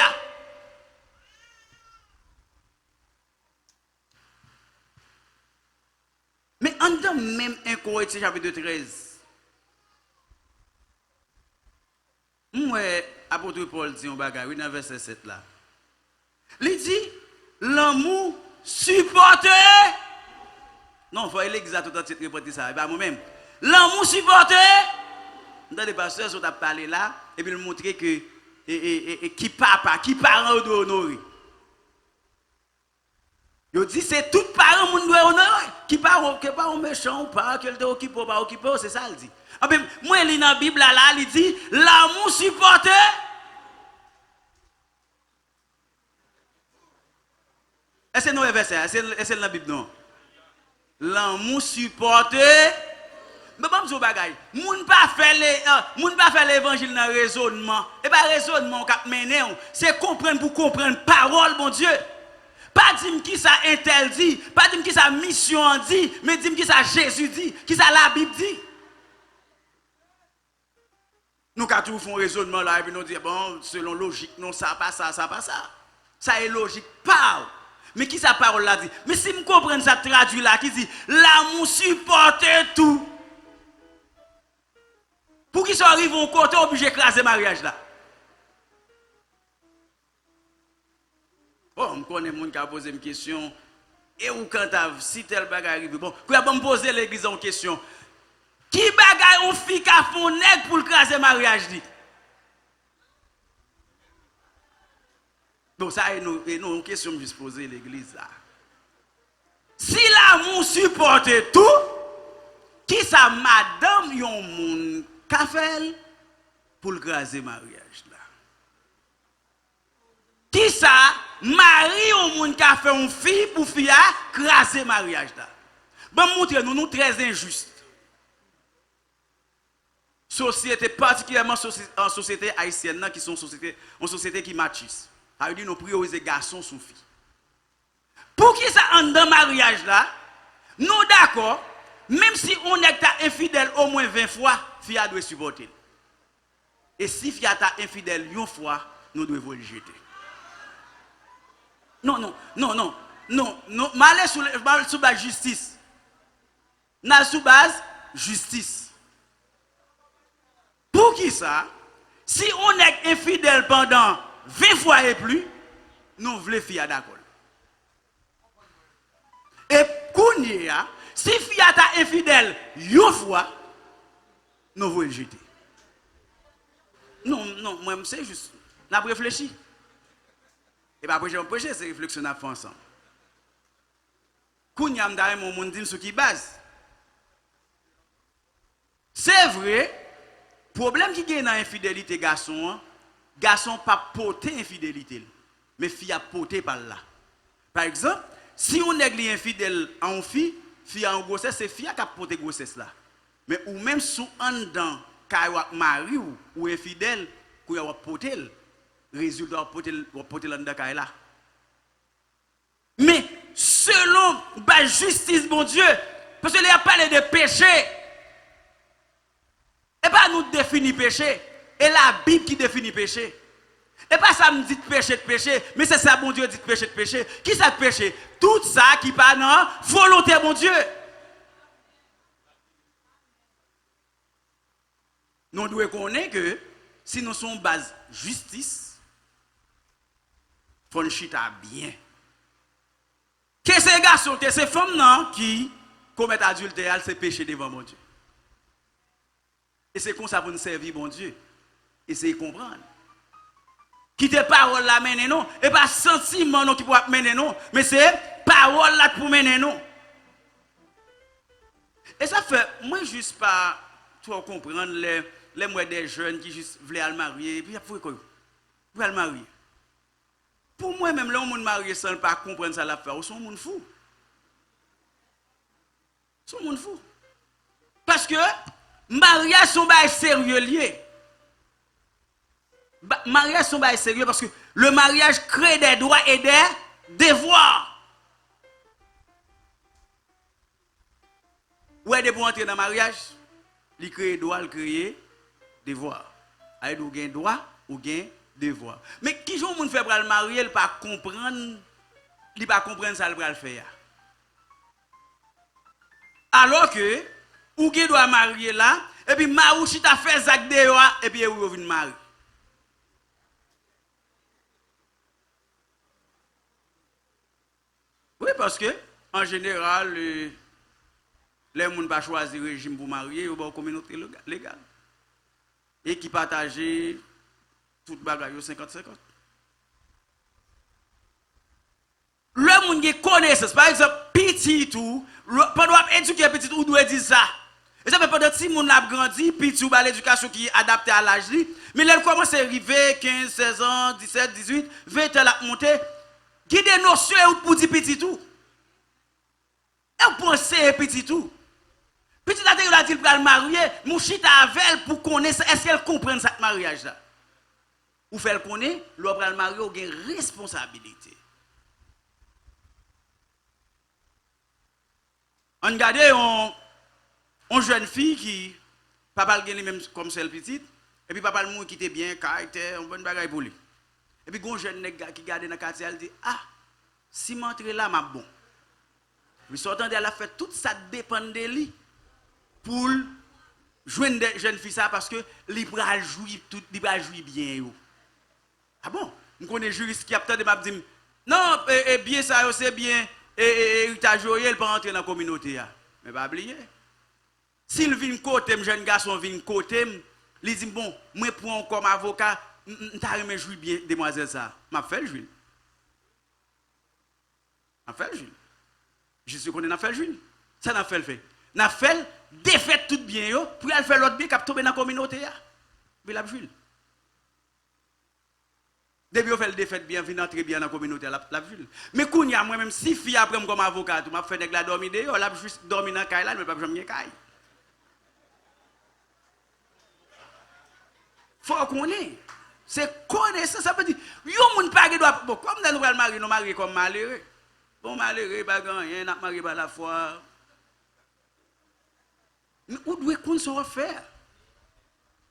Mais en dedans même 1 Corinthiens chapitre 13, moi, apôtre Paul dit un bagage, dans verset 7 là. Il dit, l'amour supporte. Non, il faut l'église à tout entier répéter ça, pas moi-même. L'amour supporte. Dans les pasteurs, on a parlé là, et puis il montrer que qui papa, qui parent doit honorer. Il dit c'est tout parent qui doit honorer. Qui parent méchant ou pas, qu'elle doit occuper ou pas occuper, c'est ça il dit. Moi, il dans la Bible là, il dit l'amour supporte. Est-ce que nous avons verset? Est-ce que dans la Bible non? L'amour supporte. Mais pas me bagaille. Moun pas faire l'évangile dans raisonnement. Et pas raisonnement qu'a mené, c'est comprendre pour comprendre parole mon Dieu. Pas dire qui ça interdit, pas dire qui ça mission dit, mais dire qui ça Jésus dit, qui ça la Bible dit. Nous quand toujours font raisonnement là et puis nous dire bon selon logique non ça pas ça, ça pas ça. Ça est logique pas. Mais qui sa parole là dit? Mais si me comprendre ça traduit là qui dit l'amour supporte tout. Pour qu'ils soient arrivés au côté obligé d'écraser le mariage là. Oh, je connais des gens qui ont posé une question. Et où quand si tel bagage arrive, bon, quand on me poser l'église en question, qui bagage on fait qu'à fond nègre pour écraser le mariage dit? Donc ça est une question que je poser l'église là. Si l'amour supporte tout, qui ça madame yon moun ka fait pour le graser mariage là? Qui ça mari au moun ka fait une fille pour fille à graser mariage là? Bon montrer nous très injuste. Société particulièrement en société haïtienne qui sont une société qui machiste. Ça veut dire nous prioriser garçons sous filles. Pour qui ça en dans mariage là? Nous d'accord. Même si on est infidèle au moins 20 fois, fille doit supporter. Et si fille est infidèle une fois, nous devons le jeter. Non. Malé sous base justice. N'a sous base justice. Pour qui ça? Si on est infidèle pendant 20 fois et plus, nous voulons fille d'accord. Et Kounia, si fille est infidèle une fois, nous voulons le jeter. Non, moi c'est juste. N'a réfléchi. Et pas prêcher, c'est réflexion à faire ensemble. Kounyam d'ailleurs mon monde dit sur qui base. C'est vrai, problème qui gagne dans l'infidélité garçon, garçon pas porter infidélité, mais fille a porter par là. Par exemple, si on néglige infidèle en fille en grossesse, c'est fille qui a porté grossesse là. Mais ou même sous en dedans, quand mari ou infidèle, qu'on a porté résultat porter là dedans là. Mais selon la justice bon Dieu, parce qu'il a parlé de péché. Et pas nous définir péché, et la Bible qui définit péché. Et pas ça me dit de péché, mais c'est ça bon Dieu dit de péché. Qui ça péché? Tout ça qui pas dans volonté bon Dieu. Nous devons connaître que si nous sommes base justice, il faut chita bien. Que ces garçons, que ces femmes qui commettent adultère, c'est péché devant mon Dieu. Et c'est comme ça pour nous servir, bon Dieu. Essayez de comprendre. Quittez parole là, mener non. Et pas sentiment non qui peut mener non. Mais c'est parole là pour mener non. Et ça fait, moi juste pas trop comprendre les moi des jeunes qui juste voulaient aller marier. Et puis après quoi? Pour aller marier. Pour moi même là, on monde marié sans pas comprendre ça l'affaire. Ils sont monde fou. Ils sont monde fou. Parce que mariage sont pas sérieux lié. Mariage sont pas sérieux parce que le mariage crée des droits et des devoirs. Ouais, de pour entrer dans le mariage, il crée des droits, il crée des devoirs. Il y a des droits ou des devoirs. Mais qui joue monde fait pour le marier, il pas comprendre, il pas comprendre ça, il va le faire. Alors que ou qui doit marier là, et puis Marouchi t'a fait Zach de et puis il vient marier. Oui, parce que, en général, les gens ne pas choisir le régime pour marier, ils ont une communauté légale. Et qui partagent toute bagaille 50-50. Le monde qui connaît ça, par exemple, petit tout, pendant éduquer petit tout, doit dire ça. Et ça fait pendant que si moun a grandi, petit ou l'éducation qui est adaptée à l'âge, mais là, commence à arriver 15, 16 ans, 17, 18, 20 ans à monter. Qui des notions pour dire petit tout? Et vous pensez petit tout? Petit la a dit pour le marier, mon chita avec pour connaître est-ce qu'elle comprend ce mariage là? Ou fait le connaître, l'homme le marier a une responsabilité. On regarde une jeune fille qui papa le même comme celle petite et puis papa le monde qui était bien caractère, un bon bagage pour lui. Et puis, un jeune nègre qui garde dans le quartier, elle dit, ah, si je rentre là, je bon. Mais sortant elle a fait tout ça dépend de lui pour jouer une jeune fille ça parce que il va jouir bien. Yo. Ah bon? Je connais un juriste qui a peut-être dit, non, bien ça, c'est bien, il t'a joué, il peut entrer dans la communauté. Mais pas oublier. S'il vient côté, un jeune garçon vient côté, il dit, bon, moi pour comme avocat, je vais jouer bien, demoiselle ça. Je fait le jouer. Je fait le jouer. Je suis qu'on a fait le jouer. Ça n'a fait le fait. N'a fait défaite tout bien, yo, pour aller faire l'autre bien, qui a tombé dans la communauté. Puis la jouer. Depuis qu'on fait le défaite bien, vient entrer bien dans la communauté, la jouer. Mais quand il y a moi-même, si fille après comme avocat, je fais des dormir dehors, je vais juste dormir dans la caille, mais pas jamais caille. Faut qu'on ait. C'est connaissance, ça veut dire, yo moun pa ge doit, bon, comme dans nous marier, nous marier comme malheureux. Bon, malheureux, pas rien, n'a marié par la foi. Mais où doit qu'on se refaire?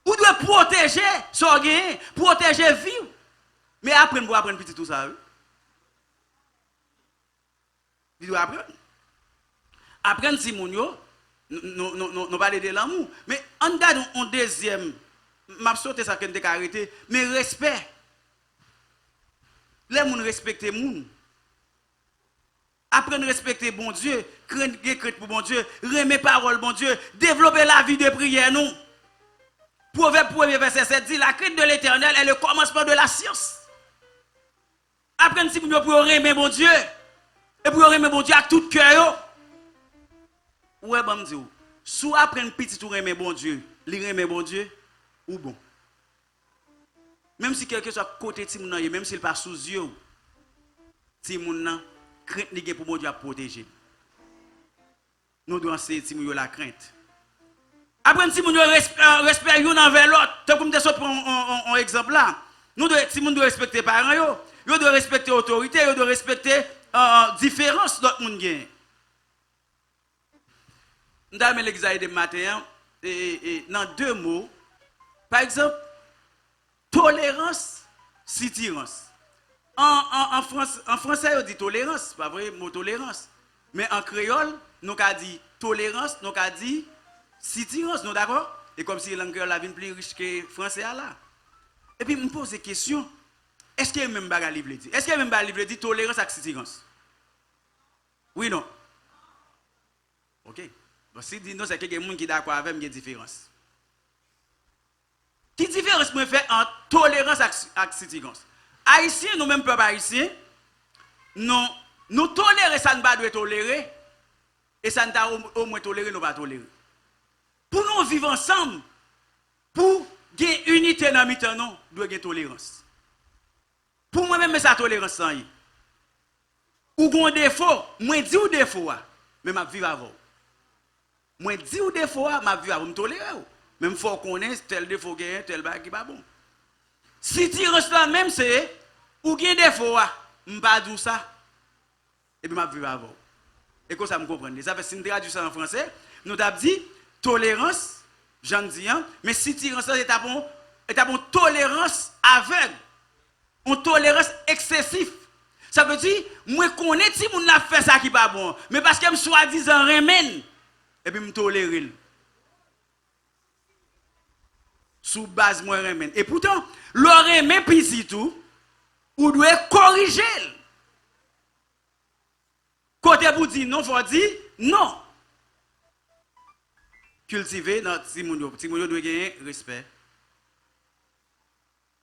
Où doit protéger, son gain, protéger vie. Mais après, nous apprendre petit tout ça. Il doit apprendre. Apprendre si moun yo, nous parler de l'amour. Mais en garde un deuxième. Je vais sauter ça qui est arrêté, mais respect. Les gens respectent les gens. Apprendre à respecter bon Dieu, craindre pour bon Dieu, remettre parole bon Dieu, développer la vie de prière nous. Proverbe 1er verset 7 dit la crainte de l'Éternel est le commencement de la science. Apprendre si pour aimer bon Dieu. Et pour aimer bon Dieu avec tout cœur. Ouais, bon Dieu. Soit apprendre petit pour aimer bon Dieu, aimer bon Dieu, ou bon. Même si quelqu'un soit côté de Timoun, même s'il pas sous yeux, Timoun, crainte li pour bon Dieu à protéger. Nous devons enseigner Timoun la crainte. Apprendre Timoun respect yon envers l'autre. Tant comme te prendre un exemple là. Nous devons Timoun doit respecter parents yo. Yo doit respecter autorité, yo doit respecter différence d'autres monde gagne. Nous avons l'examen de matin et dans deux mots. Par exemple, tolérance, sitirance. En français, on dit tolérance, pas vrai, mot tolérance. Mais en créole, nous avons dit tolérance, nous avons dit sitirance, nous d'accord? Et comme si l'anglais la vie plus riche que le français là. Et puis, je me pose des questions. Est-ce qu'il y a même bagarre livre dit? Est-ce qu'il y a même bagarre livre dit tolérance et sitirance? Oui, non? Ok. Donc, si dit non, c'est quelqu'un qui est d'accord avec moi, il y a une différence. Quelle différence me fait entre tolérance et sitirance? Haïtiens, nous-mêmes, peuple haïtien, nous tolérons ça, nous ne doit tolérer, et ça ne doit au moins tolérer, nous ne pas tolérer. Pour nous vivre ensemble, pour gagner unité dans le temps, nous devons gagner tolérance. Pour moi-même, ça tolérance sans y. Ou gon défaut, moi dis ou défaut, mais je vivre avant. Moi dis ou défaut, je vivre avant, je tolère. Même faut connaître tel défaut gagne, tel bagage qui pas bon. Si tu restes là même c'est ou gagne défaut, je pas dire ça. Et puis je vivre avant. Et que ça me comprendre. Ça fait si nous traduisons ça en français, nous avons dit tolérance, j'en dis mais si tu restes là c'est bon tolérance aveugle. Une tolérance excessive. Ça veut dire, moi connais si moun n'a fait ça qui pas bon, mais parce que me soi-disant remène et puis me tolérer. Sous base moi remène. Et pourtant, le remène puis tout, ou doit corriger. Côté pour dire non, faut dire non. Cultiver dans Timounio doit gagner respect.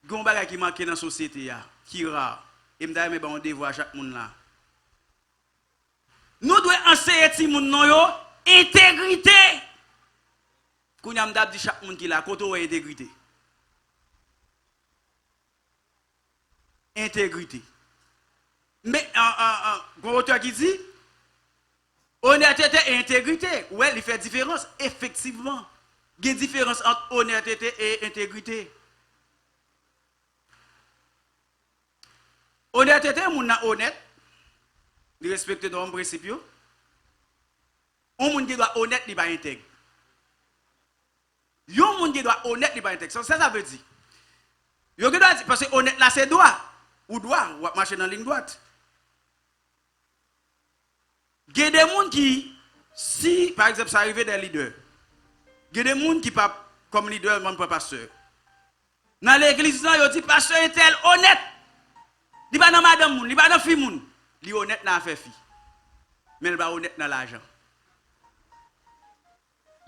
Gon bagay qui manque dans la société qui rare. Et m'da me bon devoir chaque monde là. Nous devons enseigner ti moun non yo intégrité. Kounya m'da dit chaque monde qui là côté intégrité. Intégrité. Mais gon auteur qui dit honnêteté et intégrité, ouais, il fait différence effectivement. Il y a une différence entre honnêteté et intégrité. Honnêteté, moun nan honnête, il respecte nos principes. Un moun qui doit honnête, il pas intègre. Yon moun qui doit honnête, il pas intègre. Ça veut dire. Yon qui doit dire parce que honnête là c'est droit ou marcher dans la ligne droite. Il y a des gens qui, si par exemple ça arrive des leaders, il y a des gens qui pas comme leader, même pas pasteur. Dans l'église, ils disent pasteur est tel honnête. Il va dans madame moun, il va dans fille moun. Il est honnête dans affaire fille. Mais il va honnête dans l'argent.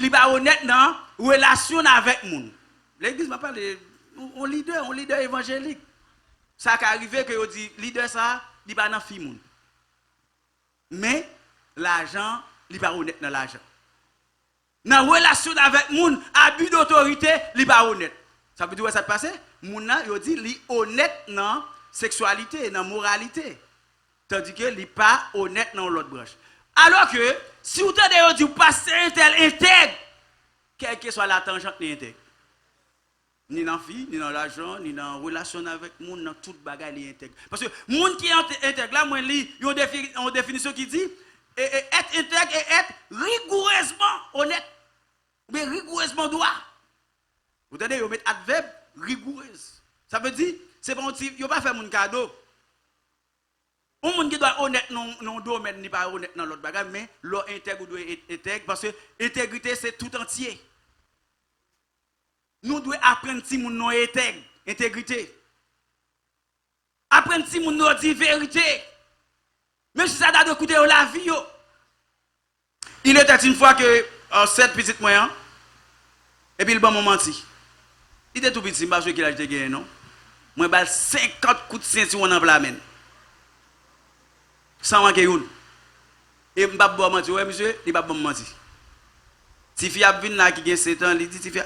Il va honnête dans relation avec moun. L'église m'a parlé on leader évangélique. Ça qui arrive que on dit leader ça, il va dans fille moun. Mais l'argent, il va honnête dans l'argent. Dans relation avec moun, abus d'autorité, il va honnête. Ça veut dire quoi ça passe? Moun nan yo dit li honnête dans sexualité, dans moralité. Tandis que il n'est pas honnête dans l'autre branche. Alors que, si vous avez dit, passer un tel intègre, quelle que soit la tangente, il intègre. Ni dans la vie, ni dans l'argent, ni dans la relation avec le monde, dans toute bagaille, il intègre. Parce que le monde qui est intègre, là, moi, il y a une définition qui dit, être intègre et être rigoureusement honnête. Mais rigoureusement droit. Vous entendez, vous mettez adverbe rigoureuse. Ça veut dire, c'est bon, il ne pas faire mon cadeau. Un monde qui doit être honnête dans le domaine, n'est pas honnête dans l'autre bagage, mais l'intègre doit être intègre, parce que l'intégrité, c'est tout entier. Nous devons apprendre si nous non intègre, intégrité. Apprendre si nous non dit vérité. Même si ça doit coûter la vie. Il était une fois que 7 petites moyens, et puis il m'a menti. Il était tout petit, je ne sais pas ce qu'il a gagné, non? Moi, j'ai 50 coups de ceinture en plein. sans manquer une. Et m'pa pas mentir, ouais monsieur, il pas bon mentir. Si fille a vinn là qui a 7 ans, il dit si fille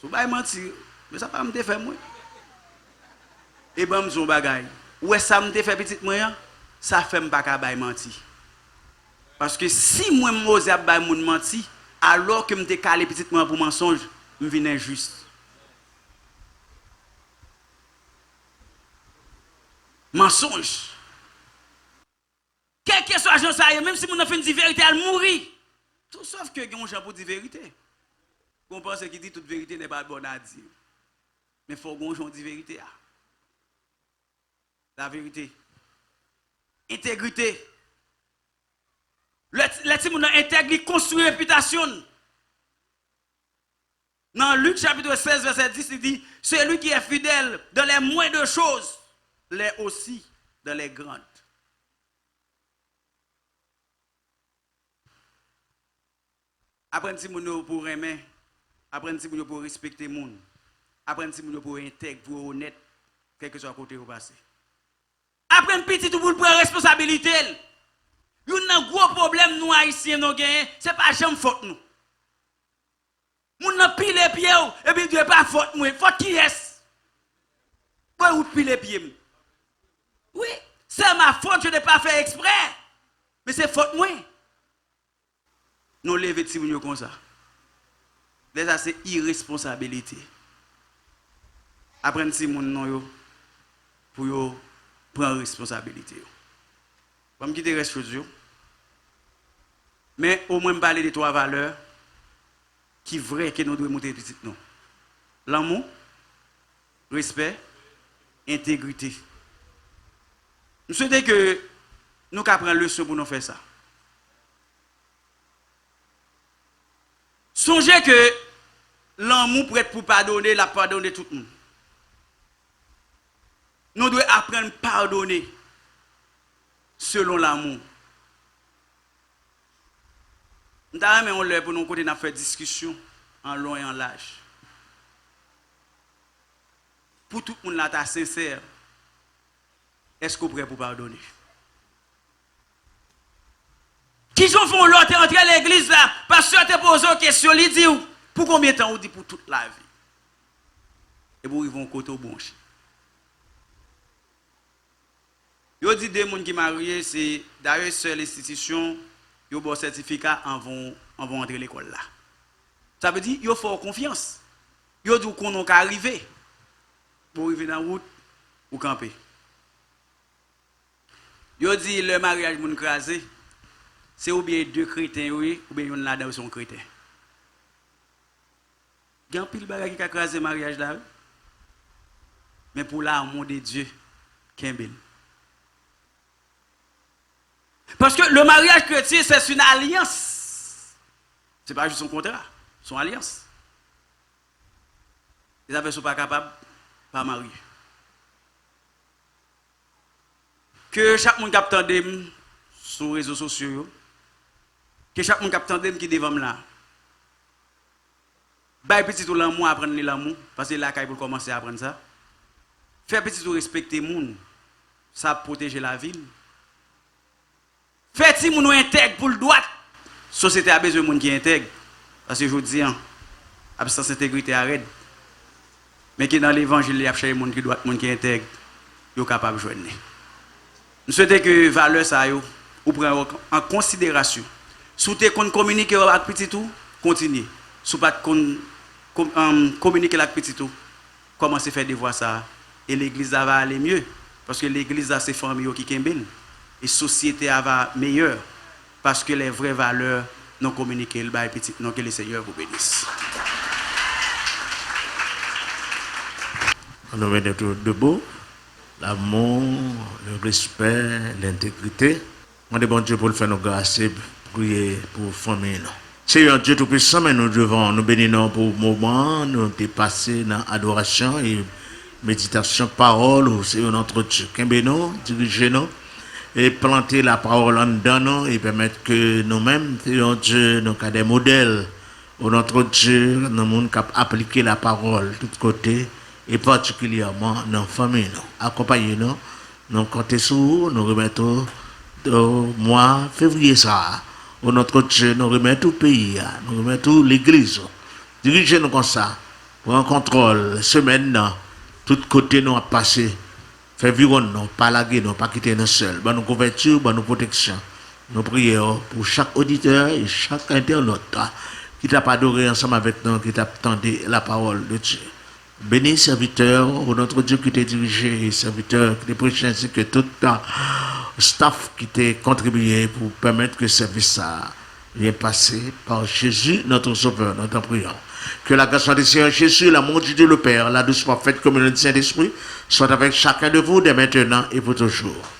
sou bay mentir, mais ça pas me faire moi. Et ben m'son bagay. Ouais ça me fait petite moi, ça fait m'pa ka bay mentir. Parce que si moi m'ose bay moun mentir, alors que m'te calé petite moi pour mensonge, me vinn injuste. Mensonge. Quel que soit l'agent ça, même si mon enfant dit vérité, elle mourit. Tout sauf que on gens pour dire vérité. On pense qu'il dit toute vérité n'est pas bonne à dire. Mais il faut qu'on gens dire vérité. La vérité. Intégrité. Le petit monde intègre, il construit une réputation. Dans Luc chapitre 16, verset 10, il dit, celui qui est fidèle dans les moindres choses, l'est aussi dans les grandes. Apprendre si moun pour aimer, apprendre si moun pour respecter moun, apprendre si moun pour intègre, pour honnête, quel que soit côté où passer. Apprendre petit tout pour prendre responsabilité. Il y a un gros problème nous haïtiens nous gagnons, c'est pas jamais faute nous. Moun nan pile pied et puis Dieu pas faute moi, faute qui est? Pourquoi ou pile pied? Oui, c'est ma faute, je n'ai pas fait exprès. Mais c'est faute moi. Nous levons petit moun comme ça. Déjà c'est irresponsabilité. Apprendre si moun non yo pour yo prendre responsabilité. Je vais me quitter reste chose. Mais au moins parler de trois valeurs qui vrai que nous devons monter petit nous. L'amour, respect, intégrité. Nous souhaitons que nous apprenions leçon pour nous faire ça. Songez que l'amour prête pour pardonner, la pardonner tout le monde. Nous devons apprendre à pardonner selon l'amour. Nous avons l'air pour nous côté de faire discussion en long et en large. Pour tout le monde là, sincère, est-ce que vous êtes prêt pour pardonner? Qui sont font l'autre entrer à l'église là, pasteur te pose une question, il dit pour combien de temps? On dit pour toute la vie. Et vous ils vont côté au bon. Yo dit des gens qui mariés, c'est d'ailleurs seule institution, yo bon certificat en vont entrer à l'école là. Ça veut dire yo faut confiance. Yo dit qu'on on arriver pour arriver dans la route ou camper. Yo dit le mariage moun crasé, c'est ou bien deux chrétiens oui, ou bien yon là-dedans sont chrétiens. Gan pile bagay qui a crasé mariage là. Mais pour l'amour de Dieu, Kembel. Parce que le mariage chrétien, c'est une alliance. Ce n'est pas juste son contrat, son alliance. Les affaires ne sont pas capables de pas marier. Que chaque monde capte sur les réseaux sociaux, que chaque monde capte qui est devant là. Bah, petit tout l'amour, apprendre l'amour, parce que là, il faut commencer à apprendre ça. Faire petit tout respecter les gens, ça protège la ville. Faites si nous intègre pour le droit. La société a besoin de gens qui intègre. Parce que je dis, absence d'intégrité arrête. Mais qui dans l'évangile, il y a des gens qui doivent, qui intègre, ils sont capables de joindre. Nous souhaitons que valeur ça ou prendre en considération. Si vous avez communiqué avec petit tout, continuez. Si vous n'avez pas communiqué avec petit tout, commencez à faire des voix ça. Et l'église va aller mieux. Parce que l'église a ses familles qui kembel. Et la société va meilleure. Parce que les vraies valeurs non communiquées, le bail petit, non que le Seigneur vous bénisse. On nous met debout. L'amour, le respect, l'intégrité. On demande Dieu pour le faire nos grâces et prier pour la famille. Seigneur Dieu Tout-Puissant, mais nous devons nous bénir pour le moment, nous dépasser dans l'adoration et méditation, parole, Seigneur notre Dieu. Qu'embeno, dirigez-nous et planter la parole en dedans nous et permettre que nous-mêmes, Seigneur Dieu, nous avons des modèles au notre Dieu, nous monde qui appliquer la parole de tous côtés et particulièrement dans la famille. Accompagnez-nous Nous comptons sur vous, nous remettons au mois février ça. Au notre Dieu, nous remettons tout le pays, nous remettons l'église. Dirigez-nous comme ça, pour un contrôle, semaine, tout côté nous a passé. Fait vivre nous, pas laguer nous, pas quitter nous seuls. Nous couverture, nous protection. Nous prions pour chaque auditeur et chaque internaute qui t'a adoré ensemble avec nous, qui t'a attendu la parole de Dieu. Bénis serviteur, au notre Dieu qui t'a dirigé, serviteur qui t'a prêché, ainsi que tout staff qui t'a contribué pour permettre que ce service vienne passer par Jésus, notre Sauveur, notre prière. Que la grâce du Seigneur Jésus, l'amour de Dieu le Père, la douce parfaite communion du Saint-Esprit soit avec chacun de vous dès maintenant et pour toujours.